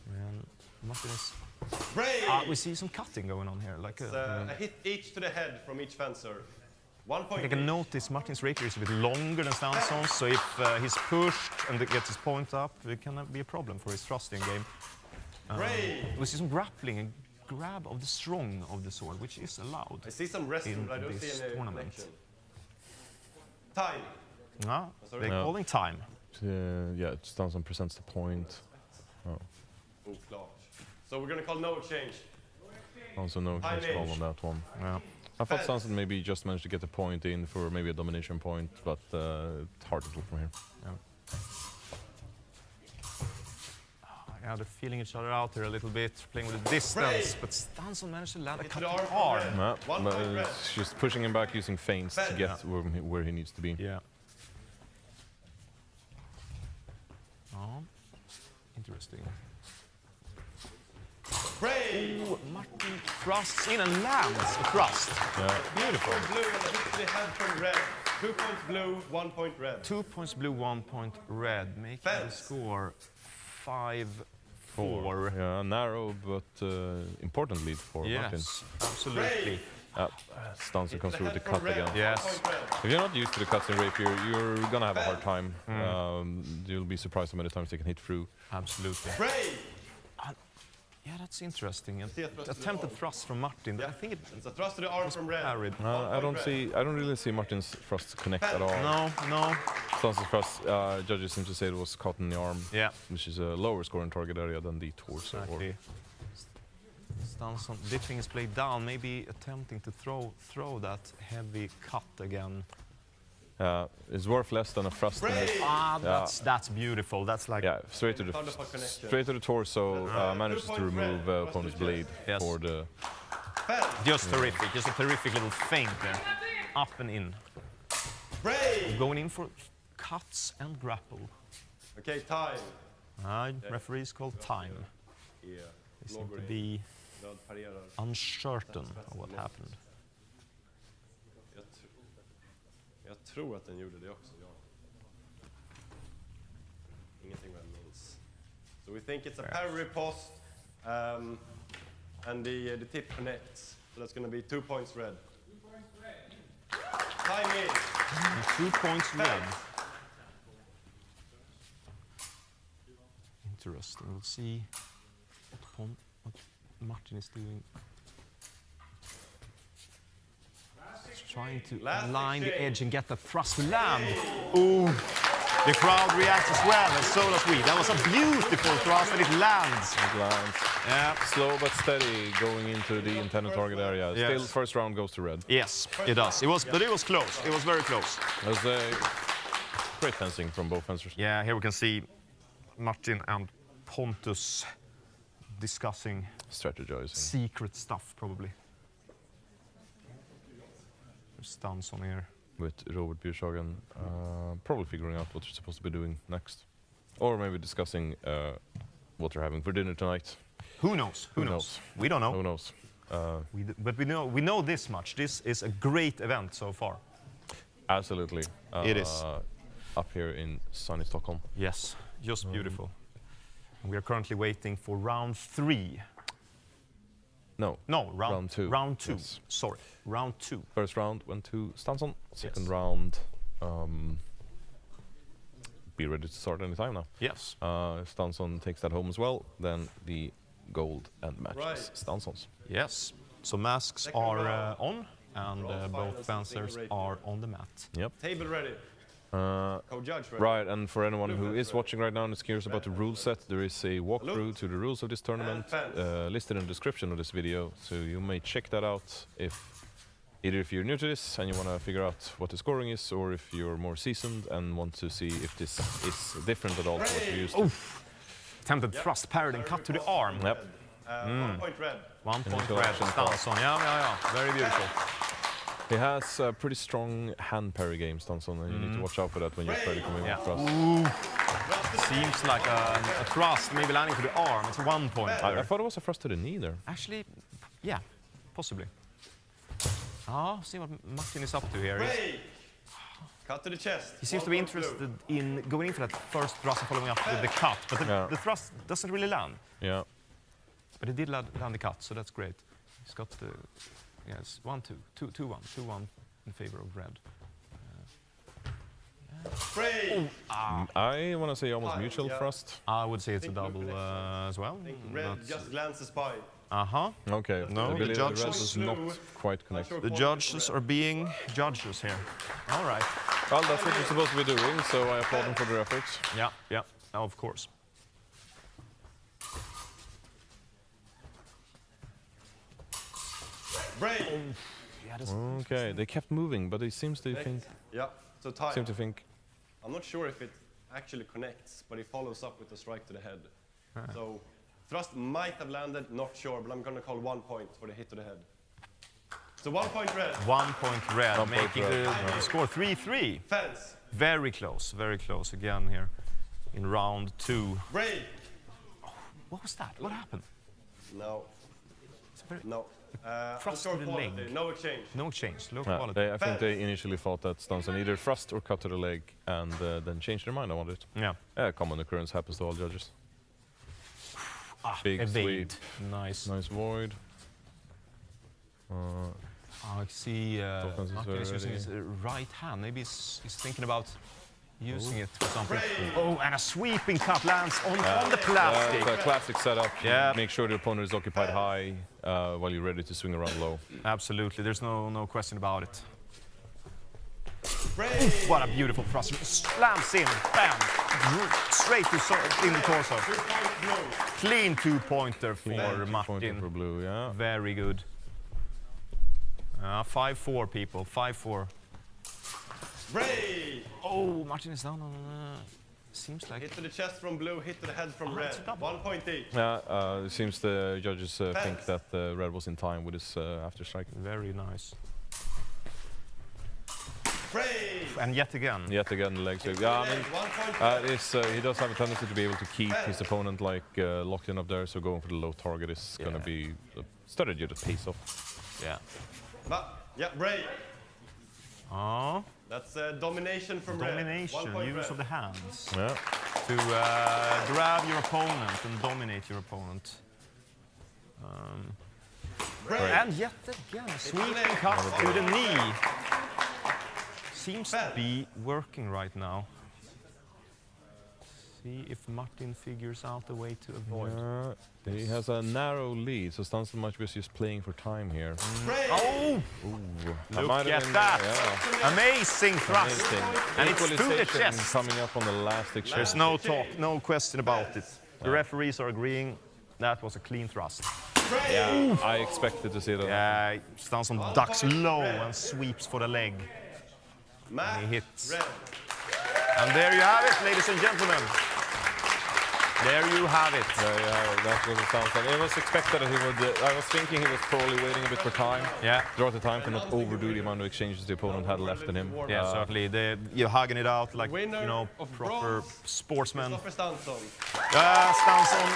B: And Martin is... we see some cutting going on here. Like
A: a hit each to the head from each fencer. 1 point.
B: I can notice Martin's rapier is a bit longer than Stanson's, so if he's pushed and gets his point up, it can be a problem for his thrusting game. We see some grappling and grab of the strong of the sword, which is allowed.
A: I see some wrestling, but I don't see any
B: tournament.
A: connection. Time.
B: No, they're calling time.
C: Yeah, Stanson presents the point. Oh.
A: Oklart. So we're gonna call no exchange.
C: Also no close call on that one. Yeah. I thought Stanson maybe just managed to get a point in for maybe a domination point, but it's hard to tell from here.
D: Yeah. Yeah, they're feeling each other out here a little bit, playing with the distance, but Stanson managed to land a cut to arm.
C: Yeah, but it's just pushing him back using feints to get where he needs to be.
D: Yeah. Oh, interesting. Ooh, Martin thrusts in and lands a thrust.
C: Yeah.
D: Beautiful.
A: Blue and a hit to the head from red. 2 points blue, 1 point red.
D: 2 points blue, 1 point red, making the score 5-4.
C: Yeah, narrow but important lead for Martin.
D: Yes, absolutely.
C: Stanson comes through with the cut again.
D: Yes.
C: If you're not used to the cuts in Rapier, you're gonna have a hard time. You'll be surprised how many times they can hit through.
D: Absolutely. Yeah, that's interesting. Attempted thrust from Martin. I think
A: it's a thrust to the arm from red.
D: Parried.
C: I don't really see Martin's thrust connect at all.
D: No.
C: Stanson's thrust, judges seem to say it was caught in the arm, which is a lower scoring target area than the torso.
D: Exactly. Stanson dipping his blade down, maybe attempting to throw that heavy cut again.
C: It's worth less than a thrust.
D: That's beautiful. That's like
C: straight to the torso. Manages to remove opponent's blade for the.
D: Just terrific. Just a terrific little feint there, up and in. Going in for cuts and grapple.
A: Okay, time.
D: Referees called time.
A: Yeah.
D: They seem to be uncertain of what happened.
A: Jag tror att den gjorde det också, ja. Ingenting vad jag minns. So we think it's a parry riposte, and the tip connects. So that's going to be 2 points red. 2 points red. Time in.
D: 2 points red. Interesting. We'll see what Martin is doing. Trying to line the edge and get the thrust to land. Ooh, the crowd reacts as well, and so does we. That was a beautiful thrust, and it lands.
C: It lands.
D: Yeah.
C: Slow but steady going into the intended target area.
D: Yes.
C: Still, first round goes to red.
D: Yes, it does. But it was close. It was very close.
C: It was great fencing from both fencers.
D: Yeah, here we can see Martin and Pontus discussing
C: strategizing.
D: Secret stuff, probably. Stanson here.
C: With Robert Bjurshagen probably figuring out what they're supposed to be doing next. Or maybe discussing what they're having for dinner tonight.
D: Who knows? Who knows? We don't know.
C: Who knows?
D: But we know this much. This is a great event so far.
C: Absolutely.
D: It is.
C: Up here in sunny Stockholm.
D: Yes, just beautiful. And we are currently waiting for round 3. No, round 2. Round 2. Yes. Sorry, round 2.
C: First round went to Stanson. Second round, be ready to start any time now.
D: Yes.
C: If Stanson takes that home as well, then the gold and match is Stanson's.
D: Yes. So masks are on, and both fencers are on the mat.
C: Yep.
A: Table ready.
C: Right, and for anyone who is watching right now and is curious about the rule set, there is a walkthrough to the rules of this tournament listed in the description of this video, so you may check that out if you're new to this and you want to figure out what the scoring is, or if you're more seasoned and want to see if this is different at all to what you're used to.
D: Attempted thrust, parried and cut to the arm.
C: Yep.
A: 1 point red.
D: 1 point red. Stanson, yeah. Very beautiful.
C: He has a pretty strong hand parry game, Stanson, and you need to watch out for that when you're trying to come in with thrust.
D: Seems like a thrust, maybe landing to the arm. It's 1 point.
C: I thought it was a thrust to the knee there.
D: Actually, yeah, possibly. See what Martin is up to here.
A: Cut to the chest.
D: He seems to be interested in going in for that first thrust and following up with the cut, but the thrust doesn't really land.
C: Yeah.
D: But he did land the cut, so that's great. He's got the... Yes, 1-2, 2-1 in favor of red.
C: I want to say almost mutual thrust.
D: I would say it's a double as well.
A: Red just glances by.
C: Okay.
D: No, the judges
C: is not quite connected.
D: The judges are being judges here. All right.
C: Well, that's what you're supposed to be doing, so I applaud them for their efforts.
D: Yeah, yeah, of course.
A: Break.
C: Okay, they kept moving, but it seems to think.
A: Yeah, so tie.
C: Seem to think.
A: I'm not sure if it actually connects, but he follows up with a strike to the head. So thrust might have landed, not sure, but I'm going to call 1 point for the hit to the head. So 1 point red.
D: 1 point red,
C: 1 point
D: making
C: red.
D: the score 3-3.
A: Fence.
D: Very close again here in round 2.
A: Break.
D: What was that? What happened?
A: No. No.
D: Thrust
A: Unsure
D: to the
A: quality,
D: leg.
A: no exchange.
D: No change, low quality.
C: I think they initially thought that Stanson either thrust or cut to the leg, and then changed their mind on it.
D: Yeah.
C: Common occurrence happens to all judges.
D: Big
C: sweep.
D: Nice.
C: Nice void.
D: I see
C: Tokens is
D: Martin
C: very
D: is using
C: ready.
D: his right hand. Maybe he's thinking about using it for something. Oh, and a sweeping cut lands on the plastic.
C: It's a classic setup.
D: Yeah.
C: Make sure the opponent is occupied high while you're ready to swing around low.
D: Absolutely, there's no question about it.
A: Break.
D: What a beautiful thrust. Slams in, bam, straight in the torso. Clean 2-pointer for
C: Pointer
D: Martin.
C: for blue, yeah.
D: Very good. 5-4, people, 5-4.
A: Break.
D: Oh, Martin is down on... seems like...
A: Hit to the chest from blue, hit to the head from red.
D: it's a double.
A: 1 point each.
C: Yeah, it seems the judges think that red was in time with his after strike.
D: Very nice.
A: Break.
D: And yet again.
C: Yet again, the leg sweep. Yeah, I mean, he does have a tendency to be able to keep his opponent locked in up there, so going for the low target is going to be a strategy that pays off.
D: Yeah.
A: Yeah, break.
D: Oh,
A: That's domination from red. 1
D: domination,
A: point
D: use
A: red.
D: of the hands.
C: Yeah.
D: To grab your opponent and dominate your opponent.
A: Break.
D: And yet again, sweeping cut to the knee. Seems to be working right now. See if Martin figures out a way to avoid.
C: He has a narrow lead, so Stanson might be just playing for time here.
A: Break.
D: Oh!
C: That
D: Look
C: might have
D: at
C: been-
D: that!
C: yeah.
D: Amazing thrust!
C: Amazing.
D: And it's to the
C: Equalization
D: chest.
C: coming up on the last exchange.
D: There's no talk, no question about it. The referees are agreeing that was a clean thrust.
C: Yeah, I expected to see that.
D: Yeah, Stanson ducks low and sweeps for the leg.
A: Match.
D: He hits.
A: Red.
D: And there you have it, ladies and gentlemen. There you have it.
C: There you have it. That's what it sounds like. It was expected that he would. I was thinking he was probably waiting a bit for time.
D: Yeah.
C: Draw the time to not overdo the amount of exchanges the opponent had left in him.
D: Yeah, certainly. You're hugging it out like,
A: Winner
D: you know,
A: of
D: proper
A: bronze,
D: sportsmen.
A: Christopher Stanson.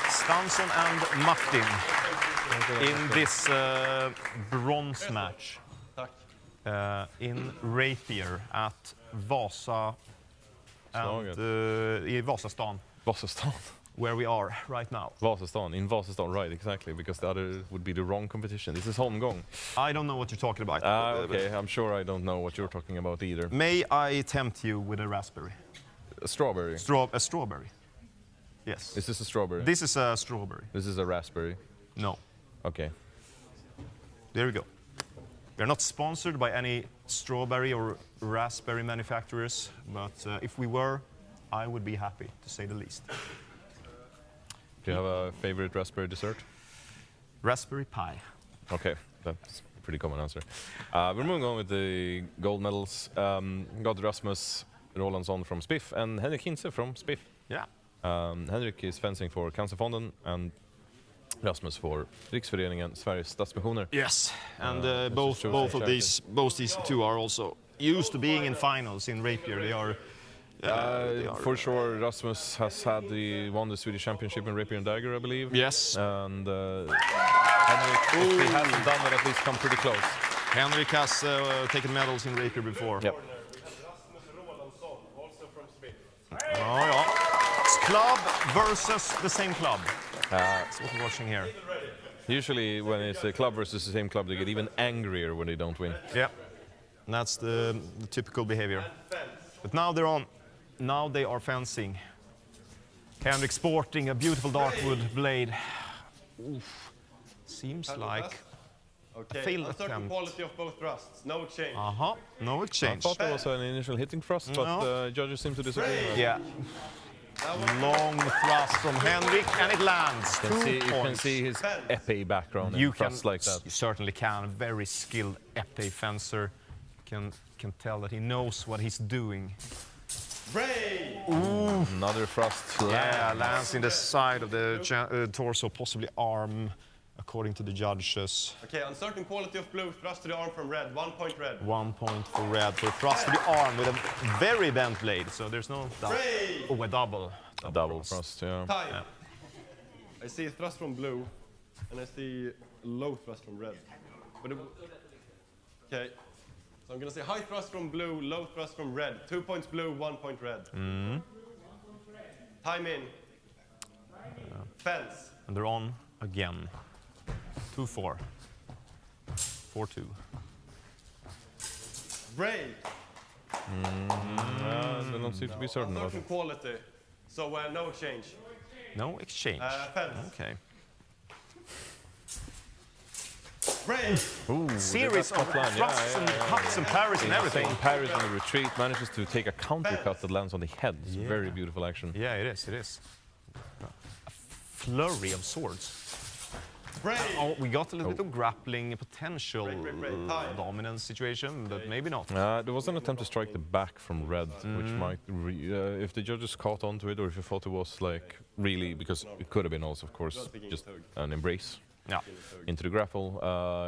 D: Stanson and Martin in this bronze match
A: Tack.
D: in Rapier at Vasa and i Vasastan,
C: Vasastan.
D: where we are right now.
C: Vasastan. In Vasastan, right, exactly, because the other would be the wrong competition. This is Holmgång.
D: I don't know what you're talking about.
C: Okay, I'm sure I don't know what you're talking about either.
D: May I tempt you with a raspberry?
C: A strawberry.
D: A strawberry. Yes.
C: Is this a strawberry?
D: This is a strawberry.
C: This is a raspberry.
D: No.
C: Okay.
D: There we go. We're not sponsored by any strawberry or raspberry manufacturers, but if we were, I would be happy, to say the least.
C: Do you have a favorite raspberry dessert?
D: Raspberry pie.
C: Okay, that's a pretty common answer. We're moving on with the gold medals. Got Rasmus Rolandsson from Spiff and Henrik Hintze from Spiff.
D: Yeah.
C: Henrik is fencing for Cancerfonden and Rasmus for Riksföreningen Sveriges Stadsmissioner.
D: Yes, and
C: that's just
D: both these two are also used to being in finals in Rapier. They are.
C: For sure, Rasmus has won the Swedish Championship in Rapier and Dagger, I believe.
D: Yes.
C: And Henrik, if he hasn't done it, at least come pretty close.
D: Henrik has taken medals in Rapier before.
C: Yep.
D: Oh, yeah. It's club versus the same club. That's what we're watching here.
C: Usually, when it's a club versus the same club, they get even angrier when they don't win.
D: Yeah, and that's the typical behavior. But now they're on. Now they are fencing. Henrik sporting a beautiful darkwood blade. Oof. Seems like
A: Okay,
D: failed
A: uncertain
D: attempt.
A: quality of both thrusts. No exchange.
D: No
C: I
D: exchange.
C: thought there was an initial hitting thrust, but
D: No.
C: judges seem to disagree.
D: Yeah. Long thrust from Henrik, and it lands.
C: You
D: 2
C: can
D: points.
C: see his épée background
D: You
C: in thrusts like that.
D: You certainly can. Very skilled épée fencer. Can tell that he knows what he's doing.
C: Another thrust.
D: Yeah, lands in the side of the torso, possibly arm, according to the judges.
A: Okay, uncertain quality of blue. Thrust to the arm from red. 1 point red.
D: 1 point for red for a thrust to the arm with a very bent blade, so there's no doubt. Oh, a double.
C: Double thrust, yeah.
A: Time.
D: Yeah.
A: I see a thrust from blue, and I see low thrust from red. Okay, so I'm gonna say high thrust from blue, low thrust from red. 2 points blue, 1 point red. Time in. Fence.
D: And they're on again. 2-4. 4-2.
A: Break.
C: They don't seem to be certain about
A: Uncertain
C: it.
A: quality. So no exchange.
D: No exchange.
A: Fence.
D: Okay.
A: Break.
D: Series of
C: top line,
D: thrusts and cuts and parries and everything.
C: Insane parries in the retreat, manages to take a counter cut that lands on the head. It's very beautiful action.
D: Yeah, it is. It is. A flurry of swords.
A: Break.
D: Oh, we got a little bit of grappling potential
A: Break. Time.
D: dominance situation, but maybe not.
C: There was an attempt to strike the back from red, which might, if the judges caught on to it, or if you thought it was like really, because it could have been also, of course, just an embrace
D: Yeah,
C: into the grapple.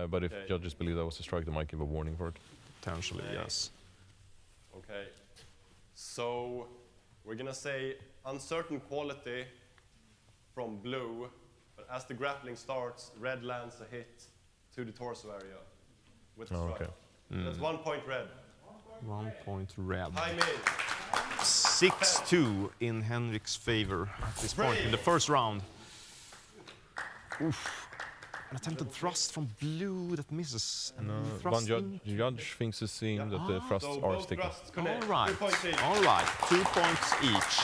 C: But if judges believe that was a strike, they might give a warning for it.
D: potentially, yes.
A: Okay. So we're gonna say uncertain quality from blue, but as the grappling starts, red lands a hit to the torso area with the strike.
C: Okay.
A: That's 1 point red.
D: 1 point red.
A: Time in.
D: 6-2 in Henrik's favor at this point in the first round. Oof. An attempted thrust from blue that misses. And
C: One judge thinks it's seeing that the thrusts
A: So
C: are
A: both
C: sticking.
A: thrusts connect.
D: all right,
A: 2 points each.
D: all right, 2 points each.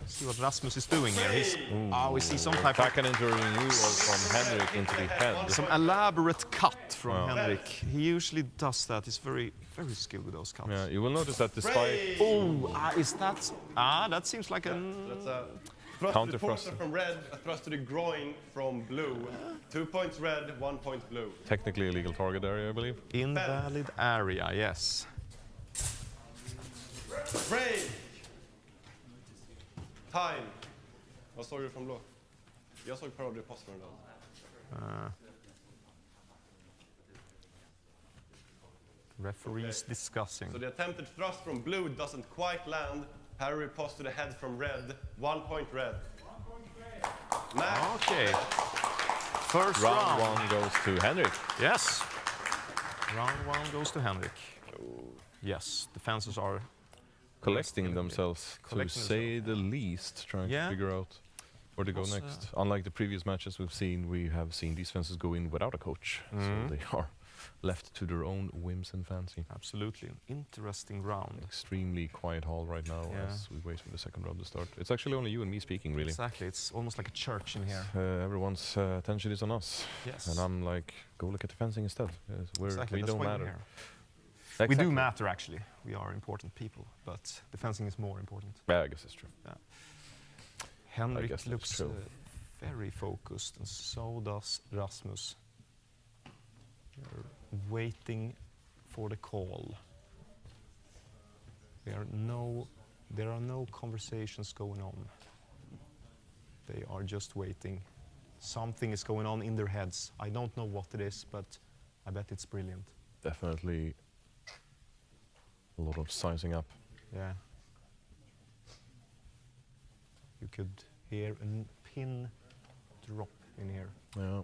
D: See what Rasmus is doing here. We see some type of
C: Attack and injury renewal from Henrik into the head.
D: some elaborate cut from Henrik. He usually does that. He's very, very skilled with those cuts.
C: Yeah, you will notice that despite
D: Is that? That seems like a.
A: That's a thrust
C: Counter
A: to the torso
C: thrust.
A: from red, a thrust to the groin from blue. 2 points red, 1 point blue.
C: technically illegal target area, I believe.
D: Invalid area, yes.
A: Break! Time. Vad såg du från blå? Jag såg parody post från den.
D: Referees discussing.
A: So the attempted thrust from blue doesn't quite land. Parry post to the head from red. 1 point red. Match.
D: Okay. First
C: Round
D: round.
C: one goes to Henrik.
D: Yes. Round 1 goes to Henrik. Yes, the fences are
C: Collecting themselves, to say the least, trying to figure out where to go next. Unlike the previous matches we have seen these fences go in without a coach, so they are left to their own whims and fancy.
D: absolutely an interesting round.
C: Extremely quiet hall right now as we wait for the second round to start. It's actually only you and me speaking, really.
D: Exactly, it's almost like a church in here.
C: Everyone's attention is on us,
D: Yes.
C: and I'm like, go look at the fencing instead.
D: Exactly,
C: We
D: that's
C: don't
D: why we're
C: matter.
D: here.
C: Exactly.
D: We do matter, actually. We are important people, but the fencing is more important.
C: Yeah, I guess it's true.
D: Henrik
C: guess that's
D: looks
C: true.
D: very focused, and so does Rasmus. They're waiting for the call. There are no conversations going on. They are just waiting. Something is going on in their heads. I don't know what it is, but I bet it's brilliant.
C: Definitely a lot of sizing up.
D: Yeah. You could hear a pin drop in here.
C: Yeah.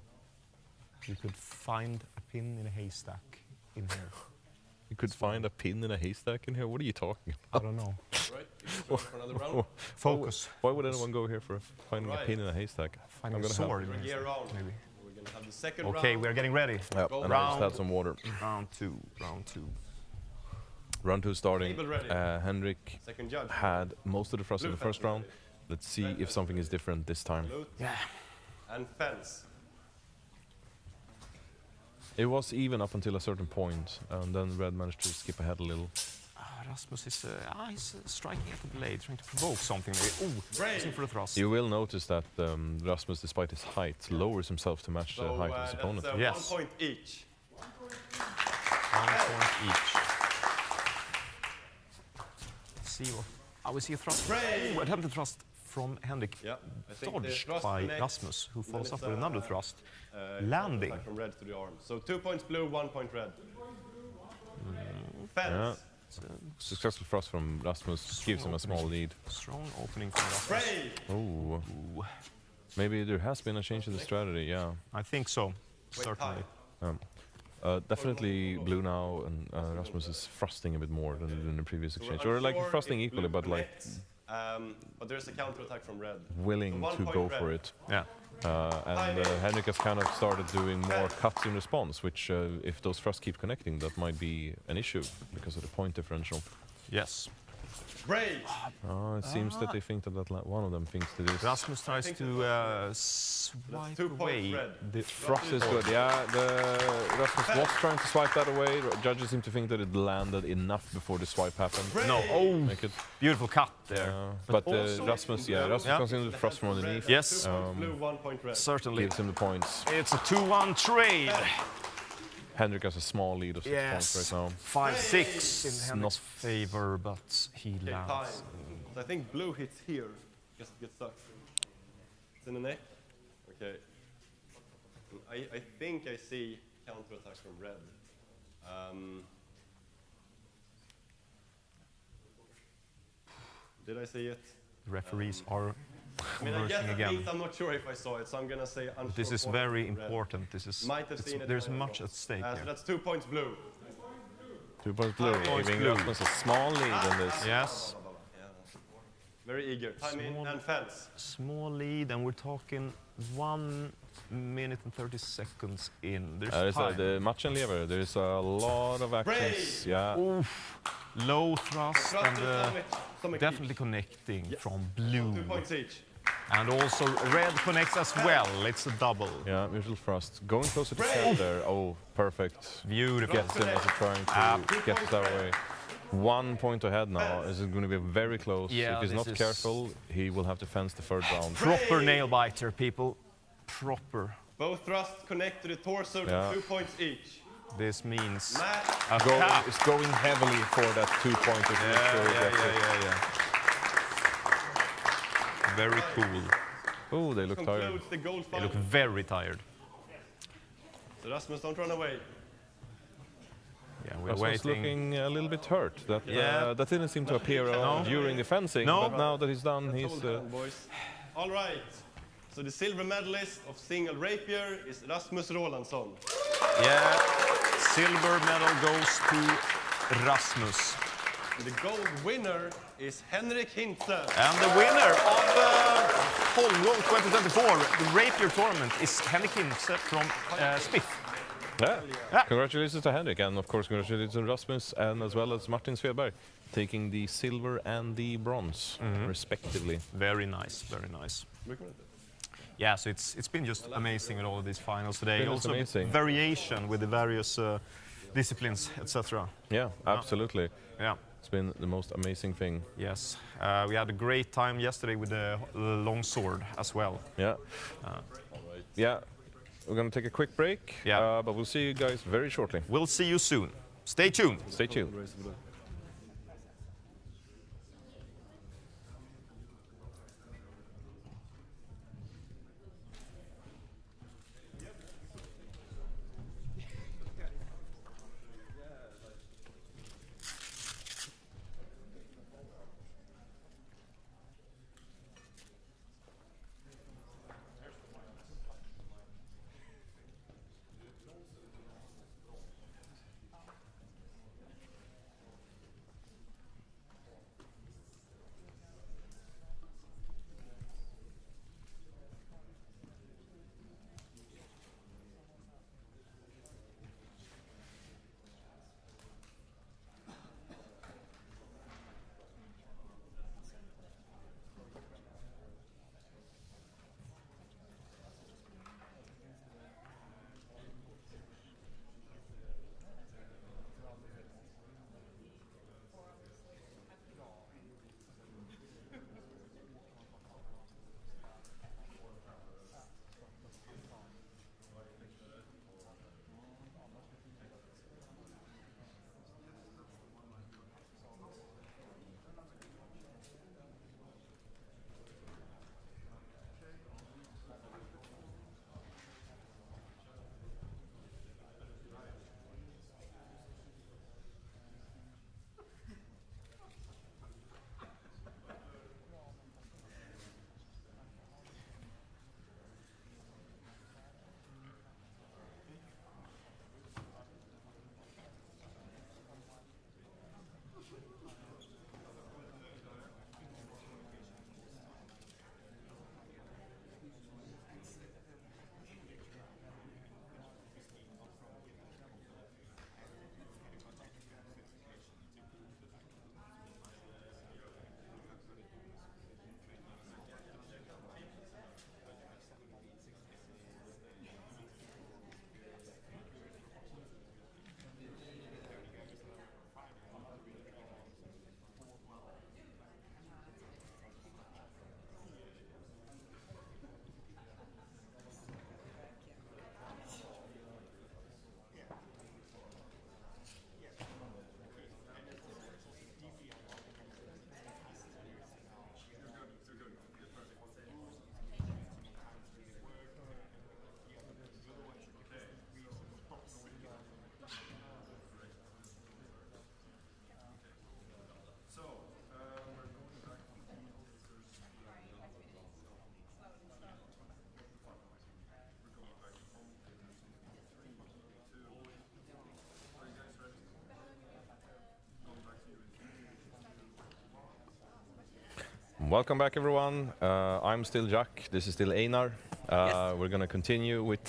D: You could find a pin in a haystack in here.
C: You could find a pin in a haystack in here. What are you talking
D: I don't know.
A: Right? You for another round?
D: Focus.
C: Why would anyone go here for finding a
A: Right.
C: pin in a haystack?
D: Finding a
C: gonna
D: sword.
A: We're
D: in
A: here
D: here,
A: round.
D: maybe.
A: We're gonna have the second
D: Okay,
A: round.
D: we're getting ready.
C: Yep,
A: Go
C: and I just
D: round.
C: had some water.
D: Round two. Round two.
C: Round two starting.
A: Table ready.
C: Henrik
A: Second judge.
C: had most of the thrust in the
A: Blue
C: first
A: fence
C: round. Let's see if something is different this time.
A: Blue.
D: Yeah.
A: and fence.
C: It was even up until a certain point, and then red managed to skip ahead a little.
D: Rasmus is he's striking at the blade, trying to provoke something. He's in for a thrust.
C: You will notice that Rasmus, despite his height, lowers himself to match the height of his opponent.
A: That's,
D: Yes.
A: 1 point each.
D: 1 point each. Let's see what we see a thrust.
A: Brave!
D: Attempted thrust from Henrik,
A: Yeah, I think the
D: dodged
A: thrust
D: by
A: connects,
D: Rasmus, who
A: and then
D: follows up
A: it's,
D: with another thrust,
A: counter
D: landing.
A: attack from red to the arm. So 2 points blue, 1 point red. Fence.
C: Successful thrust from Rasmus gives him a small lead.
D: Strong opening from Rasmus.
A: Brave!
C: Oh, maybe there has been a change in the strategy. Yeah,
D: I think so,
A: Wait,
D: certainly.
C: definitely blue now, and Rasmus is thrusting a bit more than in the previous exchange, or like
A: unsure
C: thrusting
A: if
C: equally,
A: blue
C: but like
A: connects, but there's a counter attack from red.
C: willing
A: So 1
C: to
A: point
C: go
A: red.
C: for it.
D: Yeah.
C: And Henrik has kind of started doing more cuts in response, which if those thrusts keep connecting, that might be an issue because of the point differential.
D: Yes.
A: Brave!
C: It seems that they think that one of them thinks that this
D: Rasmus tries to swipe
A: 2 points
D: away
A: red.
D: the
C: thrust is good. Yeah, Rasmus was trying to swipe that away. Judges seem to think that it landed enough before the swipe happened.
D: No, oh,
C: Make it,
D: beautiful cut there.
C: but
A: also
C: Rasmus
A: Yeah.
C: continued the thrust from underneath.
D: Yes.
A: 2 points blue, 1 point red.
D: Certainly.
C: Gives him the points.
D: It's a 2-1 trade.
C: Henrik has a small lead of 6 points right now.
D: 5-6 in Henrik's
C: not-
D: favor, but he
A: Okay, time.
D: lands.
A: So I think blue hits here. Guess it gets stuck. It's in the neck. Okay. I think I see counter attack from red. Did I see it?
D: The referees are
A: I mean, I guess
D: conversing
A: that
D: again.
A: means I'm not sure if I saw it, so I'm gonna say unsure.
D: This is
A: point
D: very
A: from red.
D: important. This is
A: Might have seen it.
D: there's
A: but I
D: much
A: don't
D: at stake
A: know. So
D: here.
A: that's 2 points blue.
C: 2 points blue,
D: points
C: giving
D: blue.
C: Rasmus a small lead in this.
D: Yes,
A: Yeah. Very eager. Time in
D: Small-
A: and fence.
D: small lead, and we're talking 1 minute and 30 seconds in. There's
C: There is
D: time.
C: the match and lever. There is a lot of actions.
A: Brave!
C: Yeah.
D: Oof. Low thrust
A: Thrust
D: and
A: and stomach
D: definitely
A: each.
D: connecting
A: Yes.
D: from blue.
A: 2 points each.
D: And also red connects as well. It's a double.
C: Yeah, mutual thrust. Going closer to head there. Oh, perfect.
D: Beautiful.
C: Gets him as he's trying to get it that way. 1 point ahead now. This is going to be very close.
D: Yeah,
C: If he's
D: this
C: not
D: is-
C: careful, he will have to fence the third round.
D: Proper nail biter, people. Proper.
A: Both thrusts connect to the torso,
C: Yeah.
A: 2 points each.
D: This means
A: Match.
D: a cap.
C: It's going heavily for that 2 point.
D: Yeah. Very cool.
C: Oh, they look tired.
A: Concludes the gold
D: They
A: final.
D: look very tired.
A: So Rasmus, don't run away.
D: Yeah, we're
C: Rasmus
D: waiting.
C: looking a little tired hurt.
D: Yeah.
C: That didn't seem to appear during the fencing,
D: No.
C: but now that he's done,
A: Let's
C: he's...
A: hold on, boys. All right. So the silver medalist of single rapier is Rasmus Rolandsson.
D: Yeah, silver medal goes to Rasmus.
A: And the gold winner is Henrik Hintze.
D: And the winner of Holmgång 2024, the Rapier tournament, is Henrik Hintze from Smith.
C: Yeah.
D: Yeah.
C: Congratulations to Henrik, and of course congratulations to Rasmus, and as well as Martin Svedberg, taking the silver and the bronze, respectively.
D: Very nice, very nice. Yeah, so it's been just amazing at all of these finals today.
C: Been just
D: Also
C: amazing.
D: variation with the various disciplines, etc.
C: Yeah, absolutely.
D: Yeah.
C: It's been the most amazing thing.
D: Yes, we had a great time yesterday with the long sword as well.
C: Yeah. Yeah. We're going to take a quick break,
D: Yeah.
C: but we'll see you guys very shortly.
D: We'll see you soon. Stay tuned.
C: Stay tuned. welcome back, everyone. I'm still Jack. This is still Einar.
E: Yes.
C: We're gonna continue with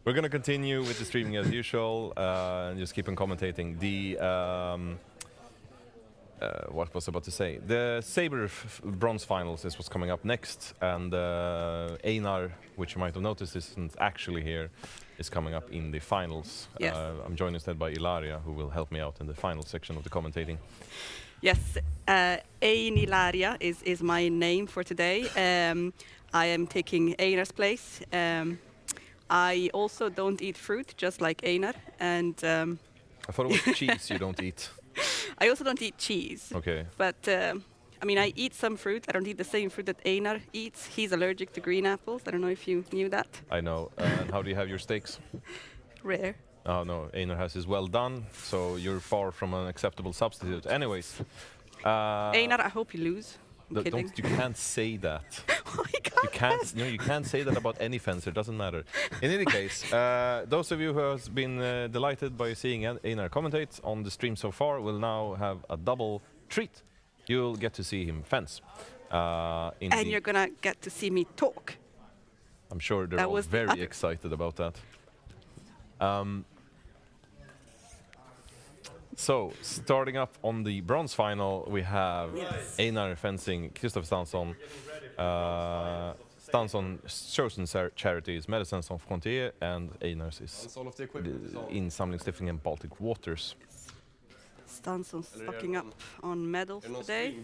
C: we're gonna continue with the streaming as usual and just keep on commentating. The what was I about to say? The Saber bronze finals is what's coming up next, and Einar, which you might have noticed isn't actually here, is coming up in the finals.
E: Yes.
C: I'm joined instead by Ilaria, who will help me out in the final section of the commentating.
E: Yes, Einilaria is my name for today. I am taking Einar's place. I also don't eat fruit, just like Einar, and
C: I thought it was cheese you don't eat.
E: I also don't eat cheese.
C: Okay.
E: But I mean, I eat some fruit. I don't eat the same fruit that Einar eats. He's allergic to green apples. I don't know if you knew that.
C: I know. And how do you have your steaks?
E: Rare.
C: Oh no, Einar has his well done, so you're far from an acceptable substitute. Anyways.
E: Einar, I hope you lose. I'm kidding.
C: You can't say that.
E: You can't.
C: You can't say that about any fencer. Doesn't matter. In any case, those of you who have been delighted by seeing Einar commentate on the stream so far will now have a double treat. You'll get to see him fence.
E: And you're gonna get to see me talk.
C: I'm sure they're all very excited about that. So, starting up on the bronze final, we have Einar fencing Kristoffer Stansson. Stansson's chosen charity is Médecins Sans Frontières, and Einar's is Insamlingsstiftningen Baltic Waters.
E: Stansson's stocking up on medals today.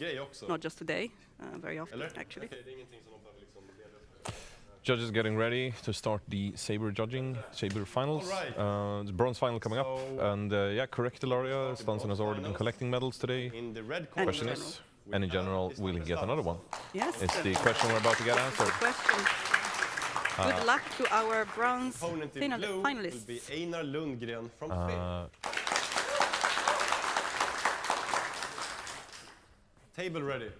E: Not just today, very often actually.
C: Judges getting ready to start the Saber finals. The bronze final coming up, and yeah, correct, Ilaria. Stansson has already been collecting medals today. Question is, and in general, will he get another one?
E: Yes.
C: It's the question we're about to get answered.
E: Good luck to our bronze
A: finalists. Will be Einar Lundgren from Finland. Table ready.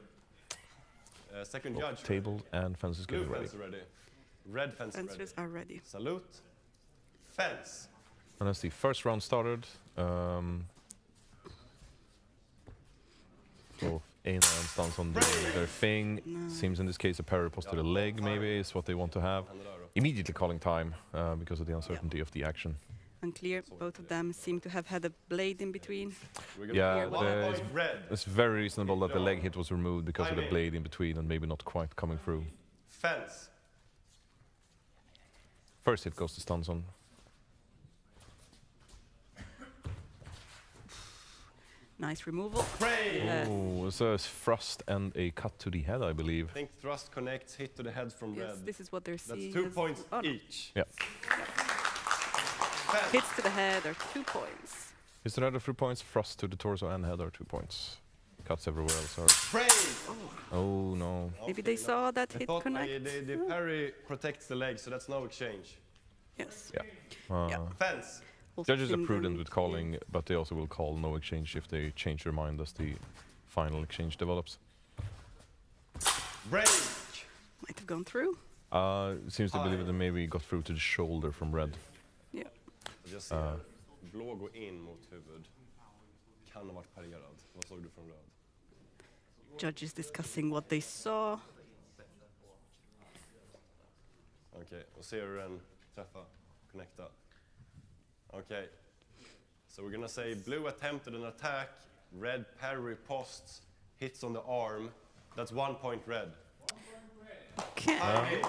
A: Second judge.
C: Table and fences getting ready.
E: Red fencers are ready.
A: Salute. Fence.
C: And as the first round started, so Einar and Stansson doing their thing. Seems in this case a parry post to the leg maybe is what they want to have. Immediately calling time because of the uncertainty of the action.
E: Unclear. Both of them seem to have had a blade in between.
C: Yeah, it's very reasonable that the leg hit was removed because of the blade in between and maybe not quite coming through.
A: Fence.
C: First hit goes to Stansson.
E: Nice removal.
C: Oh, so it's thrust and a cut to the head, I believe.
A: I think thrust connects, hit to the head from red.
E: This is what they're seeing.
A: That's 2 points each.
C: Yeah.
E: Hits to the head are 2 points.
C: Hits to the head are 3 points, thrust to the torso and head are 2 points. Cuts everywhere else are... Oh no.
E: Maybe they saw that hit connect.
A: The parry protects the leg, so that's no exchange.
E: Yes.
C: Yeah.
A: Fence.
C: Judges are prudent with calling, but they also will call no exchange if they change their mind as the final exchange develops.
A: Break.
E: Might have gone through.
C: Seems to believe that they maybe got through to the shoulder from red.
E: Yeah.
A: Just blå går in mot huvud. Kan ha varit parerad. Vad såg du från röd?
E: Judges discussing what they saw.
A: Okay, och ser du den träffa, connecta. Okay, so we're gonna say blue attempted an attack, red parry posts, hits on the arm. That's 1 point red.
E: Okay.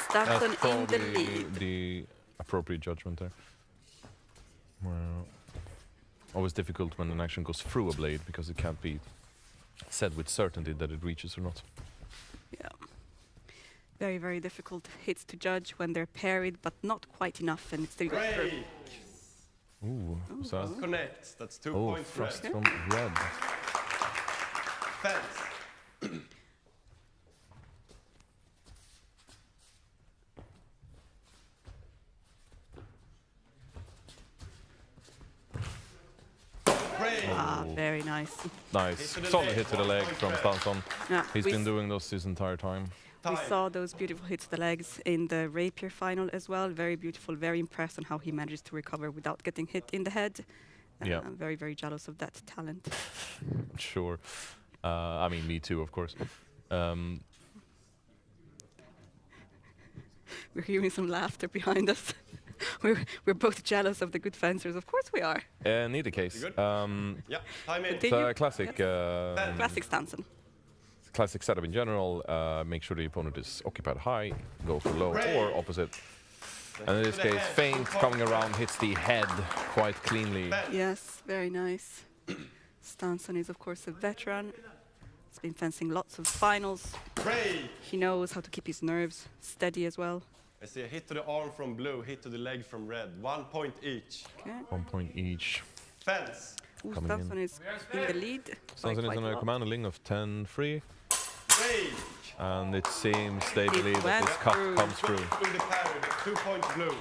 E: Stansson in the lead.
C: The appropriate judgment there. Well, always difficult when an action goes through a blade because it can't be said with certainty that it reaches or not.
E: Yeah. Very, very difficult hits to judge when they're parried, but not quite enough, and it still goes through.
C: Ooh, so
A: That connects. That's 2 points
C: thrust
A: red.
C: from red.
A: Fence.
E: Very nice.
C: Nice. Solid hit to the leg from Stansson.
E: Yeah,
C: He's been doing those his entire time.
E: We saw those beautiful hits to the legs in the Rapier final as well. Very beautiful, very impressed on how he managed to recover without getting hit in the head.
C: Yeah.
E: I'm very, very jealous of that talent.
C: Sure. I mean, me too, of course.
E: We're hearing some laughter behind us. we're both jealous of the good fencers. Of course we are.
C: In either case,
A: You good? Yeah, time in.
C: it's a classic,
E: Classic stanson.
C: classic setup in general. Make sure the opponent is occupied high, go for low or opposite. And in this case, feint coming around hits the head quite cleanly.
E: Yes, very nice. Stanson is of course a veteran. He's been fencing lots of finals.
A: Break!
E: He knows how to keep his nerves steady as well.
A: I see a hit to the arm from blue, hit to the leg from red. 1 point each.
E: Okay.
C: 1 point each.
A: Fence.
E: Ooh,
C: Coming
E: Stanson is in the lead. by
C: Stanson is
E: quite
C: on
E: a
C: a
E: lot.
C: command link of 10-3.
A: Break!
C: And it seems they believe that
E: went
C: this cut
E: through.
C: comes through.
A: Through the parry, 2 points blue.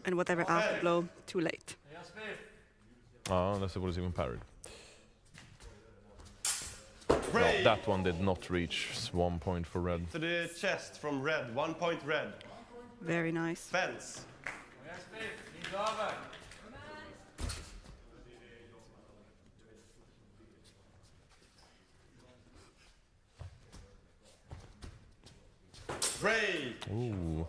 E: And whatever after blow, too late.
C: Oh, unless it was even parried. No,
A: Break!
C: that one did not reach. 1 point for red.
A: To the chest from red, 1 point red.
E: Very nice.
A: Fence. Break!
C: Ooh.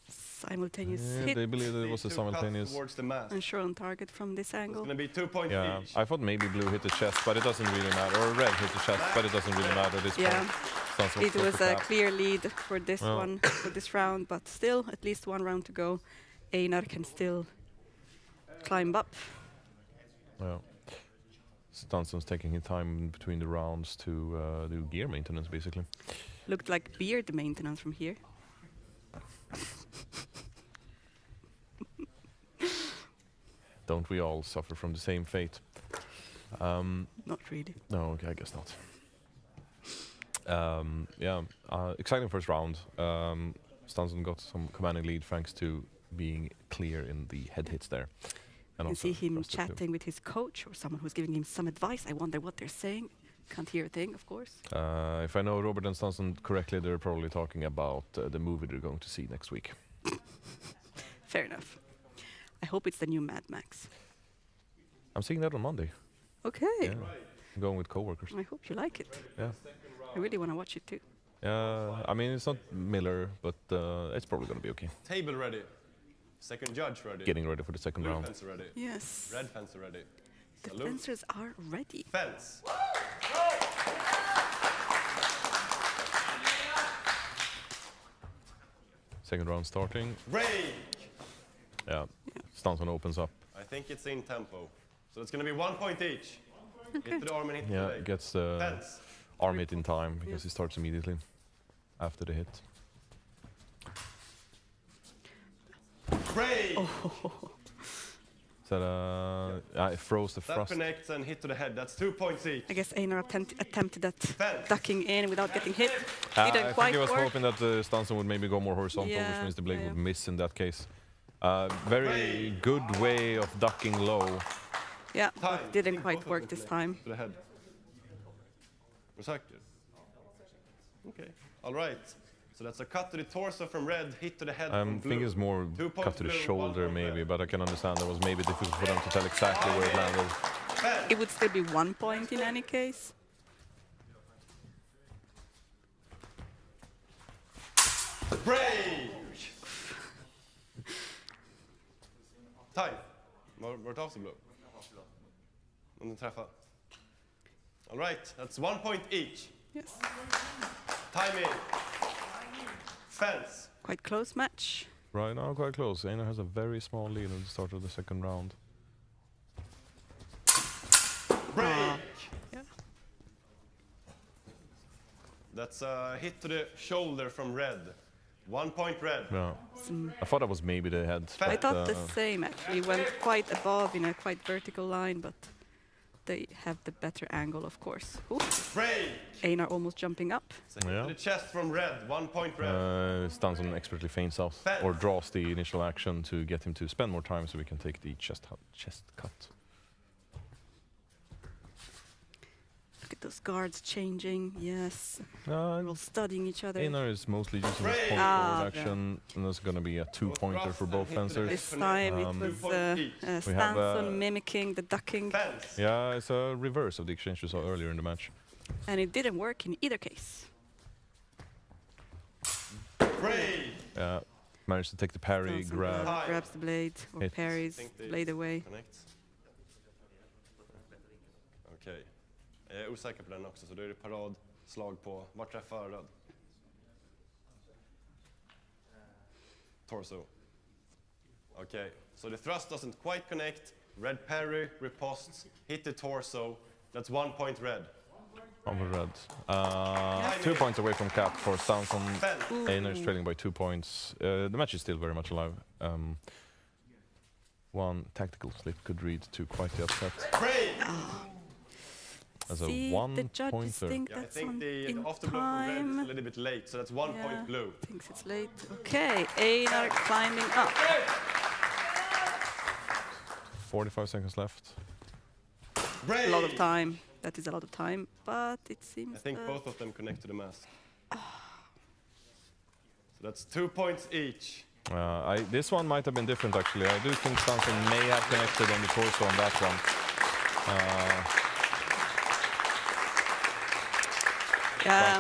E: Simultaneous
C: Yeah,
E: hit.
C: they believe that it was a
A: Two cuts
C: simultaneous.
A: towards the mask.
E: And sure on target from this
A: It's
E: angle.
A: gonna be 2 points
C: Yeah,
A: each.
C: I thought maybe blue hit the chest, but it doesn't really matter. Or red hit the chest, but it doesn't really matter at this
E: Yeah.
C: point. Stanson
E: It
C: goes
E: was
C: for
E: a
C: tap.
E: clear lead for this
C: Oh.
E: one, for this round, but still, at least one round to go. Einar can still climb up.
C: Yeah. Stanson's taking his time between the rounds to do gear maintenance, basically.
E: Looked like beard maintenance from here.
C: Don't we all suffer from the same fate?
E: Not really.
C: No, okay, I guess not. Yeah, exciting first round. Stanson got some commanding lead thanks to being clear in the head hits there.
E: You can see him
C: Frosted too.
E: chatting with his coach or someone who's giving him some advice. I wonder what they're saying. Can't hear a thing, of course.
C: If I know Robert and Stanson correctly, they're probably talking about the movie they're going to see next week.
E: Fair enough. I hope it's the new Mad Max.
C: I'm seeing that on Monday.
E: Okay.
C: Yeah. I'm going with coworkers.
E: I hope you like it.
C: Yeah.
E: I really want to watch it too.
C: I mean, it's not Miller, but it's probably going to be okay.
A: Table ready. Second judge ready.
C: Getting ready for the second
A: Blue
C: round.
A: fence ready.
E: Yes.
A: Red fence ready.
E: The
A: Salute.
E: fencers are ready.
A: Fence.
C: Second round starting.
A: Break.
C: Yeah. Stanson opens up.
A: I think it's in tempo. So it's gonna be 1 point each. Hit to the arm and hit to the
C: Yeah,
A: leg.
C: gets the
A: Fence.
C: arm hit in time because
E: Yes.
C: he starts immediately after the hit.
A: Break.
C: So it throws the
A: That
C: thrust.
A: connects and hit to the head. That's 2 points each.
E: I guess Einar attempted that
A: Fence.
E: ducking in without getting hit.
C: I
E: Didn't
C: think
E: quite
C: he was
E: work.
C: hoping that Stanson would maybe go more horizontal, which
E: Yeah,
C: means the blade
E: yeah.
C: would miss in that case. Very good way of ducking low.
E: Yeah,
A: Time.
E: but didn't
A: Think
E: quite
A: both of
E: work
A: them
E: this
A: connect
E: time.
A: To the head. Protected. Okay. All right. So that's a cut to the torso from red, hit to the head
C: I
A: from blue.
C: think it's more
A: 2 points
C: cut to the
A: blue, 1
C: shoulder
A: point
C: maybe,
A: red.
C: but I can understand that was maybe difficult for them to tell exactly where it landed.
A: Fence.
E: It would still be 1 point in any case.
A: Break. Time. Vart av sig blå? Om den träffar. All right, that's 1 point each.
E: Yes.
A: Time in. Fence.
E: Quite close match.
C: Right now, quite close. Einar has a very small lead at the start of the second round.
A: Break.
E: Yeah.
A: That's a hit to the shoulder from red. 1 point red.
C: Yeah. I thought that was maybe the head.
E: I
C: but,
E: thought the same actually. Went quite above in a quite vertical line, but they have the better angle, of course. Ooh,
A: Break.
E: Einar almost jumping up.
A: It's a hit
C: Yeah.
A: to the chest from red. 1 point red.
C: Stanson expertly feints out or draws the initial action to get him to spend more time so we can take the chest cut.
E: Look at those guards changing. Yes. We're all studying each other.
C: Einar is mostly using his point forward action, and that's going to be a 2-pointer for both fencers.
E: This time it was Stanson mimicking the ducking.
C: Yeah, it's a reverse of the exchange you saw earlier in the match.
E: And it didn't work in either case.
C: Yeah, managed to take the parry,
E: Stanson
C: grab.
E: grabs the blade, or
C: Hit.
E: parries blade away.
A: Okej. Jag är osäker på den också, så då är det paradslag på. Vart träffar röd? Torso. Okay, so the thrust doesn't quite connect. Red parry, riposts, hit the torso. That's 1 point red.
C: One for red. 2 points away from cap for Stanson. Einar is trailing by 2 points. The match is still very much alive. One tactical slip could lead to quite the upset. As a
E: See, the judges
C: one-pointer.
E: think
A: Yeah, I
E: that's
A: think
E: on
A: the
E: in
A: after blow from red is a
E: time.
A: little bit late, so that's 1 point blue.
E: Thinks it's late. Okay, Einar climbing up.
C: 45 seconds left.
E: A lot of time. That is a lot of time, but it seems
A: I think
E: that
A: both of them connect to the mask. So that's 2 points each.
C: This one might have been different actually. I do think Stanson may have connected on the torso on that one.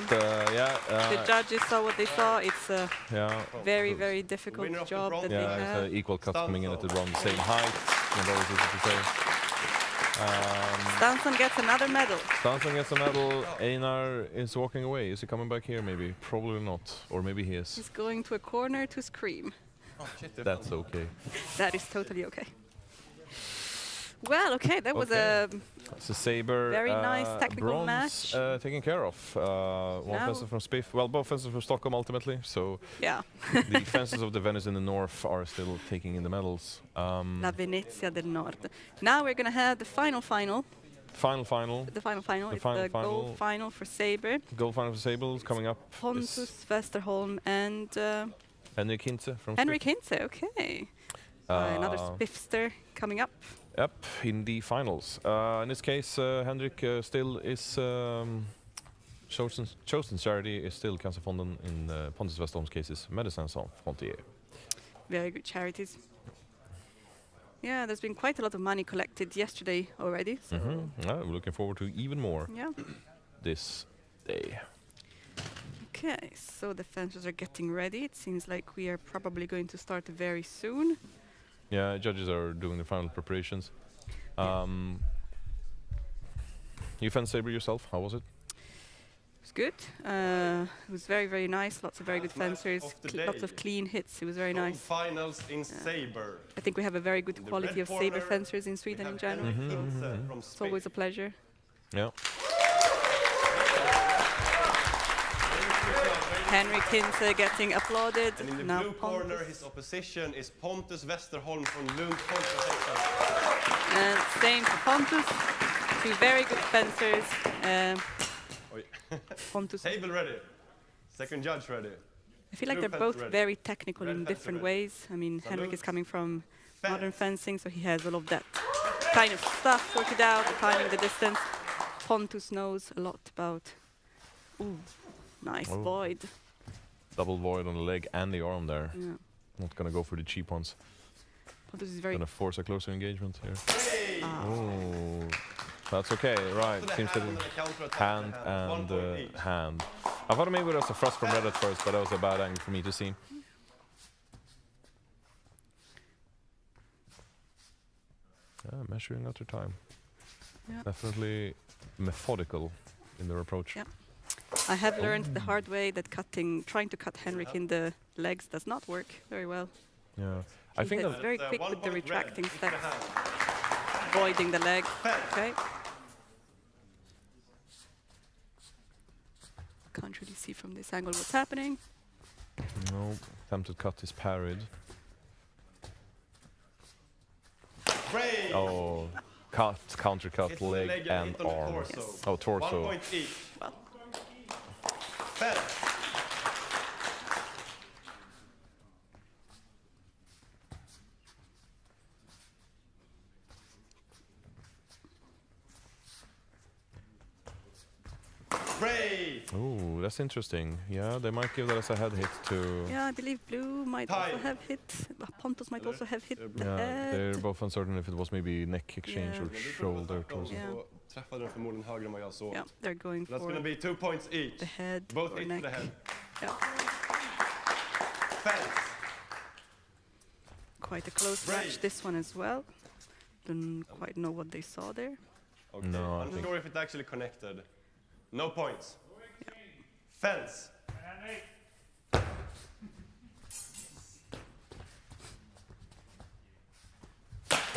E: The judges saw what they saw. It's a very, very difficult
A: Winner of the
E: job
A: bronze
E: that they
C: Yeah,
E: have.
C: it's an equal cut coming in at around the same height. And always easy to say.
E: Stanson gets another medal.
C: Stanson gets a medal. Einar is walking away. Is he coming back here? Maybe. Probably not. Or maybe he is.
E: He's going to a corner to scream.
C: That's okay.
E: That is totally okay. Well, okay, that was a
C: It's a Saber.
E: very nice technical
C: bronze,
E: match.
C: taken care of. One
E: Now-
C: fencer from Spiff. Well, both fencers from Stockholm ultimately. So
E: yeah.
C: the fences of the Venice in the north are still taking in the medals.
E: La Venezia del Nord. Now we're going to have the final.
C: Final.
E: The final.
C: The
E: It's
C: final
E: the gold final for Saber.
C: Gold final for Sables coming up.
E: Pontus
C: is
E: Westerholm and
C: Henrik Hintze from
E: Henrik
C: Spiff.
E: Hintze. Okay. Another Spiffster coming up.
C: Yep, in the finals. In this case, Henrik still is chosen charity is still Cancerfonden. In Pontus Westerholm's case is Médecins Sans Frontières.
E: Very good charities. Yeah, there's been quite a lot of money collected yesterday already. So
C: Yeah, we're looking forward to even more
E: yeah.
C: this day.
E: Okay, so the fencers are getting ready. It seems like we are probably going to start very soon.
C: Yeah, judges are doing the final preparations. You fenced Saber yourself. How was it?
E: It was good. It was very, very nice. Lots of very good
A: Last match
E: fencers.
A: of the
E: Lots
A: day.
E: of clean hits. It was very
A: Gold
E: nice.
A: finals in Saber.
E: I think we have a very good
A: In the
E: quality
A: red
E: of Saber
A: corner,
E: fencers in
A: We
E: Sweden
A: have
E: in general.
A: Henrik
E: So
A: Hintze from
E: it's always a
A: Spiff.
E: pleasure.
C: Yeah.
E: Henrik Hintze getting applauded.
A: And in the
E: Now
A: blue corner,
E: Pontus.
A: his opposition is Pontus Westerholm from Lund Contra.
E: And same for Pontus. Two very good fencers. Pontus.
A: Table ready. Second judge ready.
E: I feel like
A: blue
E: they're
A: fence
E: both
A: ready.
E: very technical
A: Red
E: in
A: fence
E: different
A: ready.
E: ways. I mean, Henrik is
A: Salute.
E: coming from
A: Fence.
E: modern fencing, so he has all of that kind of stuff sorted out, the timing, the distance. Pontus knows a lot about. Ooh, nice
C: Oh.
E: void.
C: Double void on the leg and the arm there.
E: Yeah.
C: Not gonna go for the cheap ones.
E: Pontus is very.
C: Gonna force a closer engagement here.
E: Ah.
C: Oh, that's okay. Right.
A: To the
C: Seems that
A: hand and a counterattack
C: hand
A: to the hand. 1
C: and
A: point each.
C: hand. I thought maybe it was a thrust from red at first, but that was a bad angle for me to see. Measuring out their time.
E: Yeah.
C: Definitely methodical in their approach.
E: Yeah. I have learned the hard way that trying to cut Henrik in the legs does not work very well.
C: Yeah. I
E: He
C: think
E: has
C: that
E: very
A: That's,
E: quick
A: 1
E: with the
A: point red.
E: retracting
A: Hit the
E: steps,
A: hand.
E: voiding the leg. Okay. Can't really see from this angle what's happening.
C: no attempted cut is parried.
A: Brave.
C: Oh, cut, counter cut,
A: Hits the
C: leg
A: leg
C: and
A: hit on the
C: arm.
A: torso.
E: Yes.
C: Oh,
A: 1
C: torso.
A: point each.
E: Well,
A: Fence.
C: Oh, that's interesting. Yeah, they might give that as a head hit to...
E: Yeah, I believe blue might
A: Tie.
E: also have hit. Pontus might also have hit the
C: Yeah,
E: head.
C: they're both uncertain if it was maybe neck exchange
E: Yeah.
C: or shoulder. Torso.
E: Yeah.
A: Så träffade den förmodligen högre än vad jag såg.
E: Yeah, they're going
A: So that's
E: for
A: going to be 2 points each.
E: the head
A: Both
E: or
A: hit
E: neck.
A: to the head.
E: Yeah,
A: Fence.
E: quite a close
A: Right.
E: match. This one as well. Don't quite know what they saw there.
A: Okay.
C: No, I
A: I'm
C: think-
A: sure if it actually connected. No points. Fence.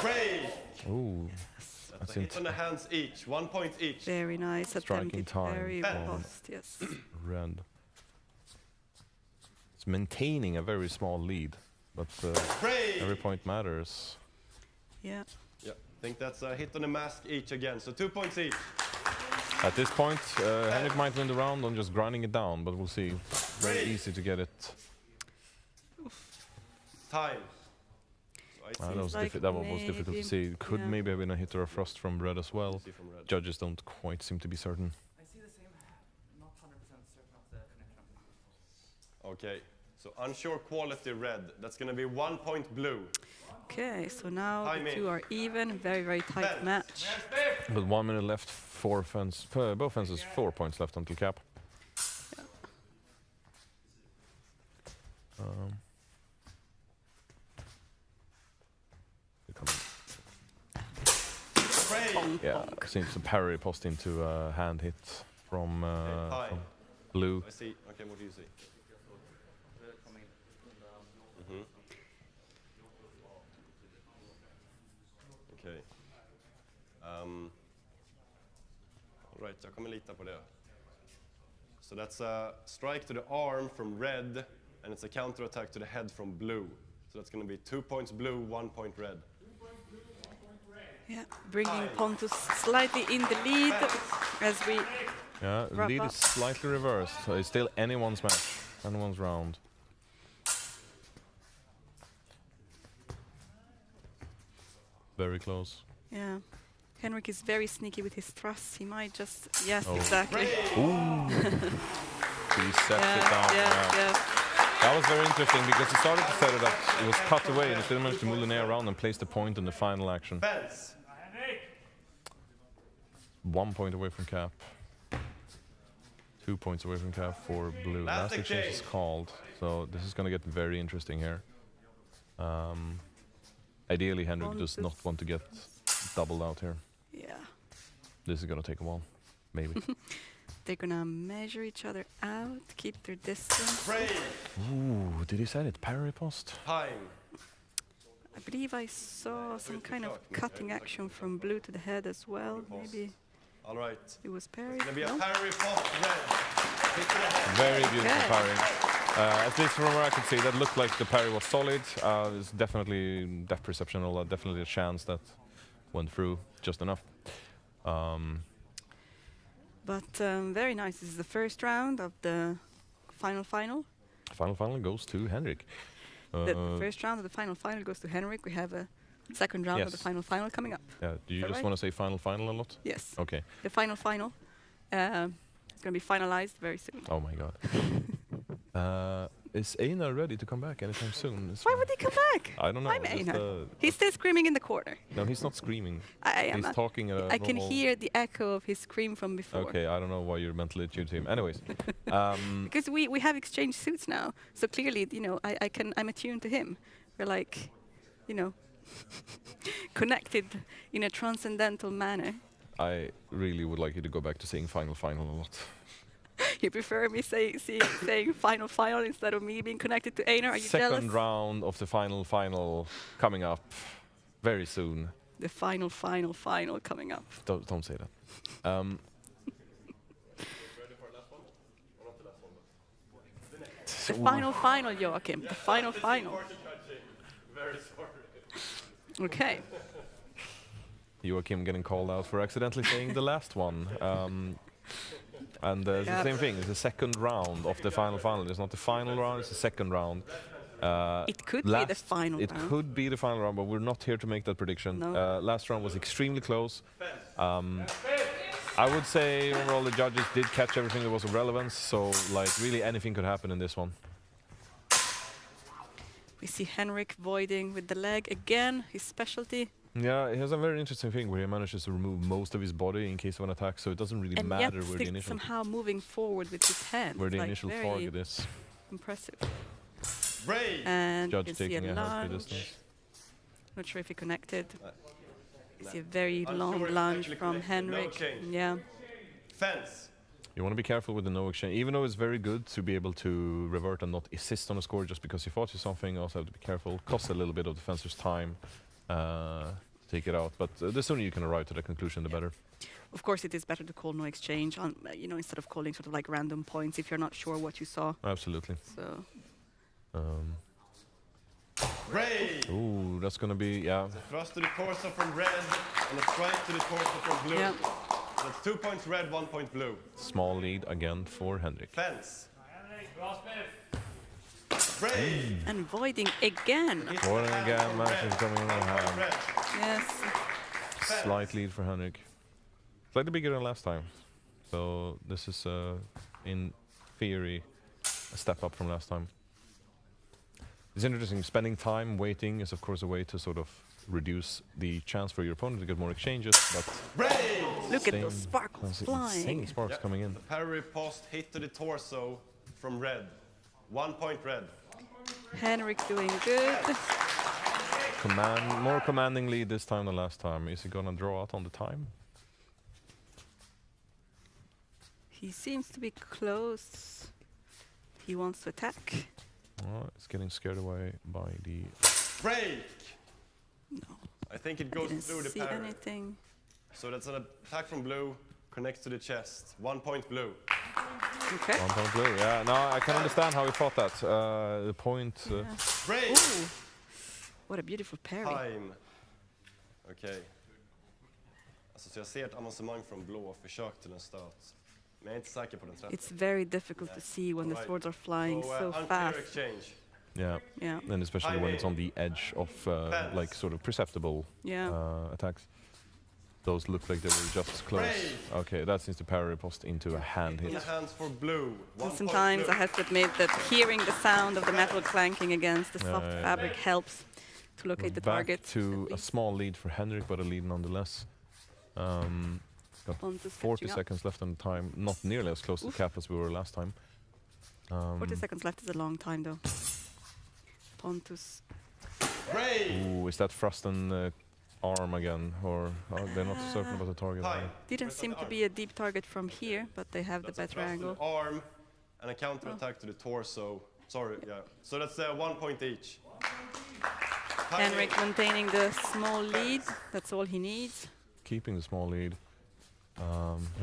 A: Break.
C: Ooh,
A: That's
C: That's
A: a hit on the hands each. 1 point each.
E: Very nice
C: Striking
E: attempted
C: time
E: parry
A: from-
E: post. Yes.
C: red. It's maintaining a very small lead, but
A: Break.
C: every point matters.
E: Yeah.
A: Yeah, I think that's a hit on the mask each again. So 2 points each.
C: At this point, Henrik might win the round on just grinding it down, but we'll see. Very easy to get it.
A: Time. So I
C: That
A: see,
C: was,
E: like
C: that one was difficult to
E: maybe-
C: see. Could
E: yeah.
C: maybe have been a hit or a frost from red as well.
A: see from red.
C: Judges don't quite seem to be certain.
F: I see the same, not 100% certain of the connection.
A: Okay. So unsure quality red. That's going to be 1 point blue.
E: Okay, so now
A: Time
E: the
A: in.
E: two are even. Very, very tight
A: Fence.
E: match.
C: But 1 minute left, both fences, 4 points left until cap. They're coming.
A: Break.
C: Yeah, seems a parry post into a hand hit from
A: Time.
C: blue.
A: I see. Okay, what do you see? Mhm. Okej. Right, jag kommer lita på det. So that's a strike to the arm from red, and it's a counter attack to the head from blue. So that's going to be 2 points blue, 1 point red.
E: Yeah, bringing Pontus slightly in the lead as we.
C: Yeah,
E: Wrap
C: lead
E: up.
C: is slightly reversed. So it's still anyone's match, anyone's round. Very close.
E: Yeah, Henrik is very sneaky with his thrusts. He might just. Yes,
C: Oh.
E: exactly.
C: He sets it down.
E: yeah.
C: That was very interesting because he started to set it up. It was cut away and he still managed to move the nail around and place the point in the final action.
A: Fence.
C: 1 point away from cap. 2 points away from cap for blue.
A: Last
C: Last exchange is
A: exchange.
C: called, so this is going to get very interesting here. Ideally, Henrik does not
E: Pontus.
C: want to get doubled out here.
E: Yeah.
C: This is going to take a while, maybe.
E: They're gonna measure each other out, keep their distance.
A: Break.
C: Ooh, did he say it? Parry post?
A: Time.
E: I believe I saw some kind of cutting action from blue to the head as well. Maybe
A: All right.
E: it was parry.
A: Going to be a
E: No?
A: parry post red. Hit to the head.
C: Very beautiful
E: Okay.
C: parry. At least from where I could see, that looked like the parry was solid. There's definitely depth perception, definitely a chance that went through just enough.
E: But very nice. This is the first round of the final.
C: Final goes to Henrik.
E: The first round of the final goes to Henrik. We have a second round of the
C: Yes.
E: final coming up.
C: Yeah, do you
E: Is that
C: just
E: right?
C: want to say final a lot?
E: Yes.
C: Okay.
E: The final. It's going to be finalized very soon.
C: Oh my god. Is Einar ready to come back anytime soon?
E: Why would he come back?
C: I don't know.
E: I'm
C: just,
E: Einar. He's still screaming in the corner.
C: no, he's not screaming.
E: I am.
C: He's talking.
E: I can hear the echo of his scream from before.
C: Okay, I don't know why you're mentally attuned to him. Anyways,
E: Because we have exchanged suits now, so clearly, I'm attuned to him. We're like, connected in a transcendental manner.
C: I really would like you to go back to saying final a lot.
E: You prefer me saying final instead of me being connected to Einar? Are you
C: Second
E: jealous?
C: round of the final coming up very soon.
E: The final coming up.
C: Don't say that.
E: The final, Joachim. The final. Okay.
C: Joachim getting called out for accidentally saying the last one. And it's the
E: Yeah.
C: same thing. It's the second round of the final. It's not the final round. It's the second round.
E: It could be the final
C: It
E: round.
C: could be the final round, but we're not here to make that prediction.
E: No.
C: Last round was extremely close. I would say overall the judges did catch everything that was of relevance, so like really anything could happen in this one.
E: We see Henrik voiding with the leg again, his specialty.
C: Yeah, he has a very interesting thing where he manages to remove most of his body in case of an attack, so it doesn't really
E: And
C: matter
E: yet
C: where the
E: still
C: initial
E: somehow moving forward with his hand.
C: where the
E: like
C: initial
E: very
C: target is.
E: impressive.
A: Brave!
E: And you
C: Judge
E: can see a
C: taking a healthy
E: lunge.
C: distance.
E: Not sure if he connected. You
A: No.
E: see a very
A: I'm
E: long
A: sure it's
E: lunge
A: actually
E: from
A: connected, no
E: Henrik.
A: change.
E: Yeah.
A: Fence!
C: You want to be careful with the no exchange, even though it's very good to be able to revert and not assist on a score just because you fought you something. You also have to be careful. Costs a little bit of the fencer's time to take it out, but the sooner you can arrive to the conclusion, the better.
E: Of course, it is better to call no exchange on, instead of calling sort of like random points if you're not sure what you saw.
C: Absolutely.
E: So
A: Brave!
C: Ooh, that's gonna be
A: Thrust to the torso from red and a strike to the torso from blue.
E: yeah.
A: That's 2 points red, 1 point blue.
C: small lead again for Henrik.
A: Fence! Brave!
E: And voiding again.
A: Hits
C: More
A: the
C: than
A: hand
C: again,
A: from
C: match
A: red,
C: is coming in
A: 1
C: on
A: point
C: hand.
A: red.
E: Yes.
C: Slight lead for Henrik. Slightly bigger than last time. So this is, in theory, a step up from last time. It's interesting. Spending time waiting is, of course, a way to sort of reduce the chance for your opponent to get more exchanges. But
A: Brave!
E: Look at
C: same-
E: those sparkles
C: insane
E: flying.
C: sparks
A: Yep.
C: coming in.
A: The parry post hit to the torso from red. 1 point red.
E: Henrik doing good.
C: More commanding lead this time than last time. Is he gonna draw out on the time?
E: He seems to be close. He wants to attack.
C: Oh, it's getting scared away by the.
A: Break!
E: No,
A: I think it
E: I
A: goes
E: didn't
A: through the
E: see
A: parry.
E: anything.
A: So that's an attack from blue, connects to the chest. 1 point blue.
E: Okay.
C: 1 point blue. Yeah, no, I can understand how he fought that. The point.
A: Break!
E: Ooh. What a beautiful parry.
A: Time. Okej. Alltså, så jag ser ett avancemang från blå och försök till en stöt. Men jag är inte säker på den träffen.
E: It's very difficult to see when the
A: Right.
E: swords are flying so
A: unclear
E: fast.
A: exchange.
C: Yeah,
E: Yeah.
C: and especially when it's on the edge of like sort of perceptible
E: Yeah.
C: attacks. Those look like they were just close.
A: Brave.
C: Okay, that seems to parry post into a hand
A: In
C: hit.
A: the hands for blue. 1
E: And
A: point
E: sometimes
A: blue.
E: I have to admit that hearing the sound of the metal clanking against the soft
C: Yeah.
E: fabric helps to locate the
C: Back
E: target.
C: to
E: at
C: a
E: least.
C: small lead for Henrik, but a lead nonetheless. Got
E: Pontus
C: 40
E: catching up.
C: seconds left on time. Not nearly as close to the cap as we were last time.
E: 40 seconds left is a long time though. Pontus.
A: Brave!
C: Ooh, is that Frosten arm again, or they're not certain about the target?
A: Time.
E: Didn't
A: Where's
E: seem
A: the
E: to
A: arm?
E: be a deep target from here, but they have
A: That's
E: the
A: a
E: better
A: thrust to
E: angle.
A: the arm and a counter attack to the torso. Sorry, yeah. So that's 1 point each. Timing.
E: Henrik maintaining the small lead. That's all he needs.
C: Keeping the small lead.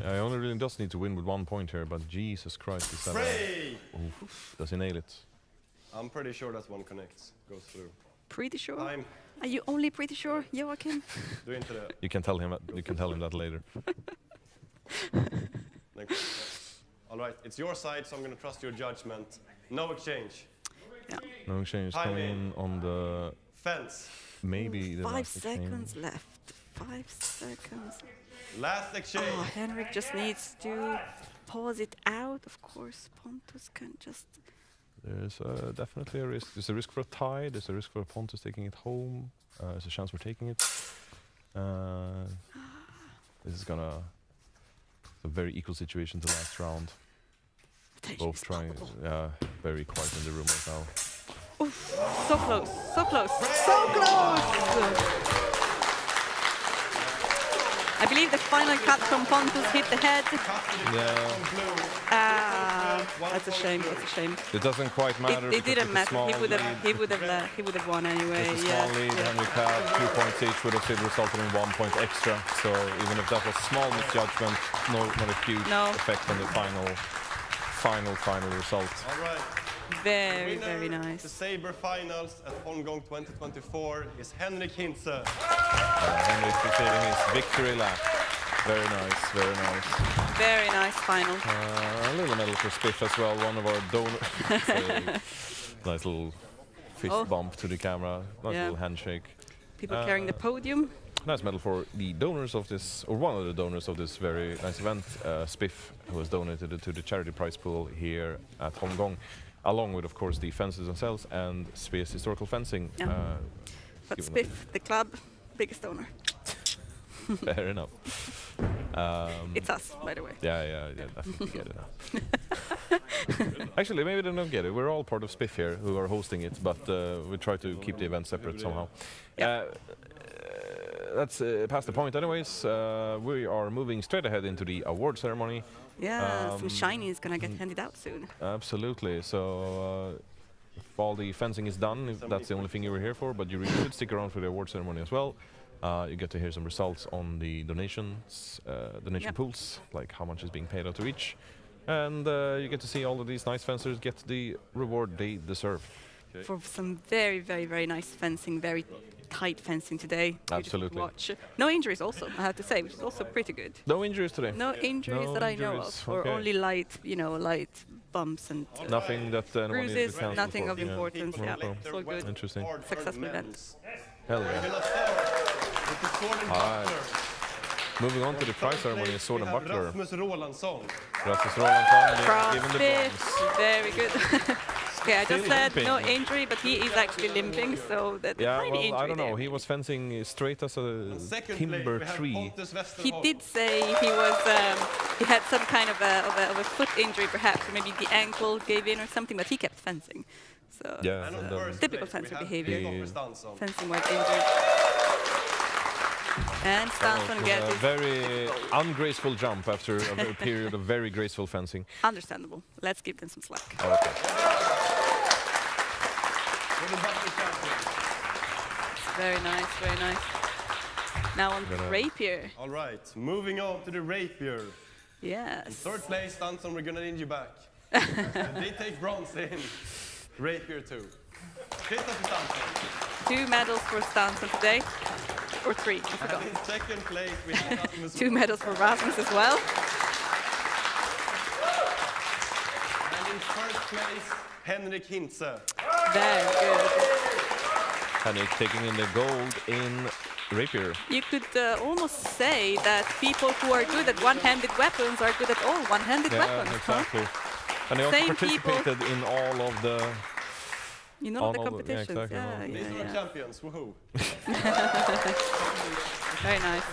C: I only really does need to win with 1 point here, but Jesus Christ, is that
A: Brave!
C: oof, does he nail it?
A: I'm pretty sure that one connects, goes through.
E: Pretty sure?
A: Time.
E: Are you only pretty sure, Joachim?
A: Do into the
C: You can tell him. You can tell him that later.
A: next. All right, it's your side, so I'm going to trust your judgment. No exchange.
C: No exchange coming in on the
A: Fence.
C: maybe the
E: 5
C: last exchange.
E: seconds left. 5 seconds.
A: Last exchange.
E: Oh, Henrik just needs to pause it out. Of course, Pontus can just.
C: There's definitely a risk. There's a risk for a tie. There's a risk for Pontus taking it home. There's a chance for taking it. This is gonna. It's a very equal situation to last round.
E: Attention
C: Both
E: is
C: trying.
E: palpable.
C: Very quiet in the room right now.
E: So close, so close, so close! I believe the final cut from Pontus hit the head.
C: Yeah.
E: That's a shame. That's a shame.
C: It doesn't quite matter.
E: It
C: because
E: didn't
C: with a
E: matter.
C: small
E: He would
C: lead-
E: have. He would have won anyway.
C: With a
E: Yeah.
C: small lead, Henrik had 2 points each, would have still resulted in 1 point extra. So even if that was a small misjudgment, not a huge
E: No.
C: effect on the final result.
A: All right.
E: Very,
A: Winner
E: very
A: The
E: nice.
A: Saber finals at Holmgång 2024 is Henrik Hintze.
C: Henrik receiving his victory lap. Very nice, very nice.
E: Very nice final.
C: A little medal for Spiff as well, one of our donors. Nice little fist
E: Oh.
C: bump to the camera, nice
E: Yeah.
C: little handshake.
E: People carrying the podium.
C: nice medal for the donors of this, or one of the donors of this very nice event, Spiff, who has donated it to the charity prize pool here at Holmgång, along with, of course, the fences themselves and Spiff's historical fencing.
E: Yeah. But Spiff, the club, biggest donor.
C: Fair enough.
E: It's us, by the way.
C: Yeah, I think we get it now. Actually, maybe they don't get it. We're all part of Spiff here, who are hosting it, but we try to keep the event separate somehow.
E: Yeah.
C: That's past the point anyways. We are moving straight ahead into the award ceremony.
E: Yeah, some shiny is gonna get handed out soon.
C: Absolutely. So if all the fencing is done, if that's the only thing you were here for, but you really should stick around for the award ceremony as well. You get to hear some results on the donations, donation pools, like how much is being paid out to each. And you get to see all of these nice fencers get the reward they deserve.
E: For some very, very, very nice fencing, very tight fencing today.
C: Absolutely.
E: Watch. No injuries also, I have to say, which is also pretty good.
C: No injuries today?
E: No injuries that I know of, or only light, light bumps and
C: nothing that anyone needs to
E: bruises,
C: cancel
E: nothing
C: for.
E: of importance.
C: No
E: Yeah,
C: problem.
E: it's all good.
C: Interesting.
E: Successful event.
C: Hell yeah. Alright. Moving on to the prize ceremony is Sword and Buckler.
A: Rasmus Rolandsson.
C: Rasmus Rolandsson
E: From
C: given the
E: Spiff,
C: bronze.
E: very good. Okay, I just
C: Still
E: said no
C: limping.
E: injury, but he is actually limping, so that's
C: Yeah,
E: tiny
C: well,
E: injury
C: I don't know.
E: there.
C: He was fencing straight as a
A: Second
C: timber
A: place, we have
C: tree.
A: Pontus
E: He
A: Westerholm.
E: did say he was he had some kind of a foot injury, perhaps, or maybe the ankle gave in or something, but he kept fencing. So
C: Yeah,
A: And on
C: and
A: first
E: typical
A: place, we
E: fencer
A: have
E: behavior.
A: Kristoffer Stansson.
E: fencing was injured. And Stansson gets
C: a
E: his
C: very ungraceful jump after a period of very graceful fencing.
E: understandable. Let's give them some slack.
C: Okay.
A: For the Buckler champion.
E: Very nice, very nice. Now on Rapier.
A: All right, moving on to the Rapier.
E: Yes.
A: Third place, Stansson, we're gonna need you back. They take bronze in Rapier 2. Kristoffer Stansson.
E: 2 medals for Stansson today. Or 3, I forgot.
A: And in second place, we have Rasmus
E: 2 medals for Rasmus as well.
A: And in first place, Henrik Hintze.
E: Very good.
C: Henrik taking in the gold in Rapier.
E: You could almost say that people who are good at one-handed weapons are good at all one-handed weapons.
C: Exactly. And they also
E: Same people.
C: participated in all of the...
E: You know
C: All
E: the
C: of the-
E: competitions.
C: yeah, exactly.
E: Yeah,
A: These
E: yeah,
A: are
E: yeah.
A: champions, woohoo.
E: Very nice.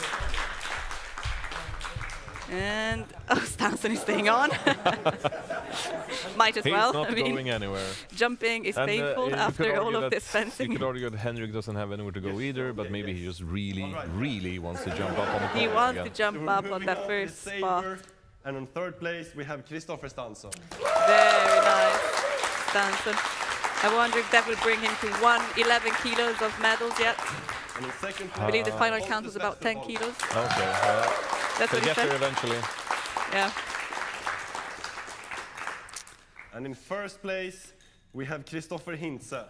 E: And Stansson is staying on. Might as
C: He's
E: well.
C: not
E: I mean,
C: going anywhere.
E: jumping is
C: And,
E: painful
C: you
E: after
C: could
E: all
C: argue
E: of
C: that-
E: this fencing.
C: You could argue that Henrik doesn't have anywhere to go either, but maybe he just really wants to jump up on the
E: He
C: podium
E: wants to
C: again.
E: jump
A: We're
E: up on
A: moving
E: that
A: to
E: first
A: Saber,
E: spot.
A: And on third place, we have Kristoffer Stansson.
E: Very nice, Stansson. I wonder if that will bring him to 11 kilos of medals yet.
A: And in second place,
E: I believe the final
A: Pontus
E: count was about 10
A: Westerholm.
E: kilos.
C: Okay,
E: That's
C: they'll
E: what he
C: get there
E: said.
C: eventually.
E: Yeah.
A: And in first place, we have Kristoffer Hintze.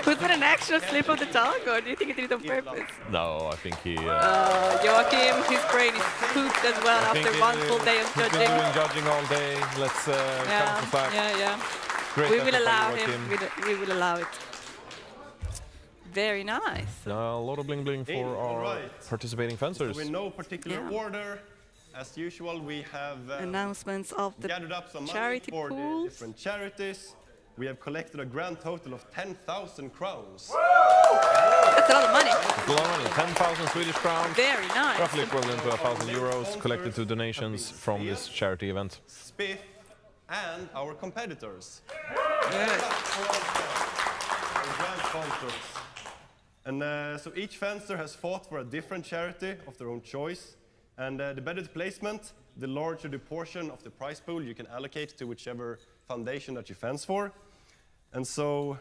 E: Was it an actual slip of the tongue, or do you think he did it on purpose?
C: No, I think he...
E: Joachim, his brain is pooped as well
C: I think
E: after one full day of
C: he's been
E: judging.
C: doing judging all day. Let's cut the slack.
E: Yeah.
C: Great
E: We
C: effort
E: will
C: by
E: allow
C: Joachim.
E: him. We will allow it. Very nice.
C: A lot of bling bling for our
A: Alright.
C: participating fencers.
A: So in no particular
E: Yeah.
A: order, as usual, we have
E: Announcements of the
A: gathered up some money
E: charity
A: for the
E: pools.
A: different charities. We have collected a grand total of 10,000 crowns.
E: That's a lot of money.
C: A lot of money, 10,000 Swedish crowns,
E: Very nice.
C: roughly equivalent to 1,000 euros collected to donations from this charity event.
A: Spiff, and our competitors.
E: Yes.
A: Our grand sponsors. And so each fencer has fought for a different charity of their own choice. And the better the placement, the larger the portion of the prize pool you can allocate to whichever foundation that you fence for. And so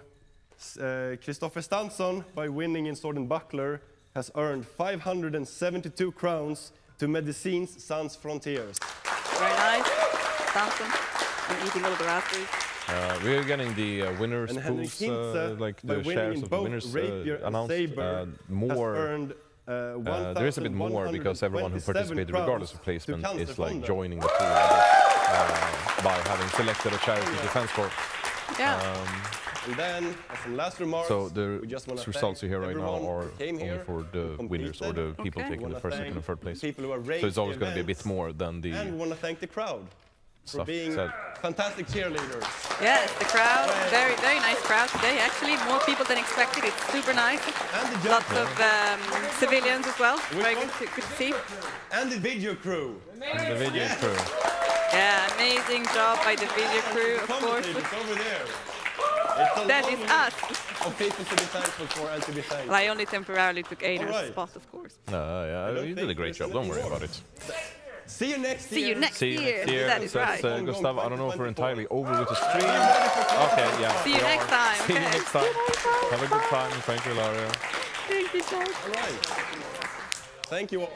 A: Kristoffer Stansson, by winning in Sword and Buckler, has earned 572 crowns to Medicines Sans Frontières.
E: Very nice. Stansson. I'm eating all of the raspberries.
C: We are getting the winners
A: And Henrik
C: pools,
A: Hintze,
C: like
A: by
C: the
A: winning
C: shares
A: in
C: of the
A: both
C: winners
A: Rapier and
C: announced.
A: Saber, has
C: More,
A: earned
C: there is a bit more because everyone who
A: 1,127
C: participated, regardless of
A: crowns
C: placement,
A: to
C: is like
A: Cancerfonden.
C: joining the pool by having selected a charity to fence for.
E: Yeah.
A: And then, as some last remarks,
C: So the
A: we just want to
C: results you hear right now
A: everyone
C: are
A: who came
C: only
A: here,
C: for the
A: who
C: winners or
A: competed.
C: the people
E: Okay.
C: taking the
A: We
C: first,
A: wanna
C: second, and third
A: thank
C: place.
A: people who arranged
C: So it's always
A: the
C: going to be a bit
A: events.
C: more than the
A: And we want to thank the crowd for
C: stuff
A: being
C: said.
A: fantastic cheerleaders.
E: Yes, the crowd, very, very nice crowd today. Actually, more people than expected. It's super nice.
A: And the
E: Lots
A: judges.
E: of civilians as well. Very good to see.
A: And the video crew.
C: And the video crew.
E: Yeah, amazing job by the video crew, of course.
A: Commentators over there. It's a
E: That
A: long
E: is
A: list
E: us.
A: of people to be thankful for and to be thanked.
E: Well, I only temporarily took Einar's
A: Alright.
E: spot, of course.
C: Yeah,
A: don't
C: you did a
A: think
C: great
A: there's
C: job. Don't worry
A: anything
C: about it.
A: See you next year.
E: See you next
C: See you
E: year.
C: next year.
E: That is
C: Says,
E: right.
C: Gustav, I don't know if we're entirely over with the stream. Okay, yeah.
E: See you
C: we
E: next
C: are.
E: time.
C: See you
E: Okay.
C: next time. Have a good time. Thank you, Laria.
E: Thank you, guys.
A: All right. Thank you all.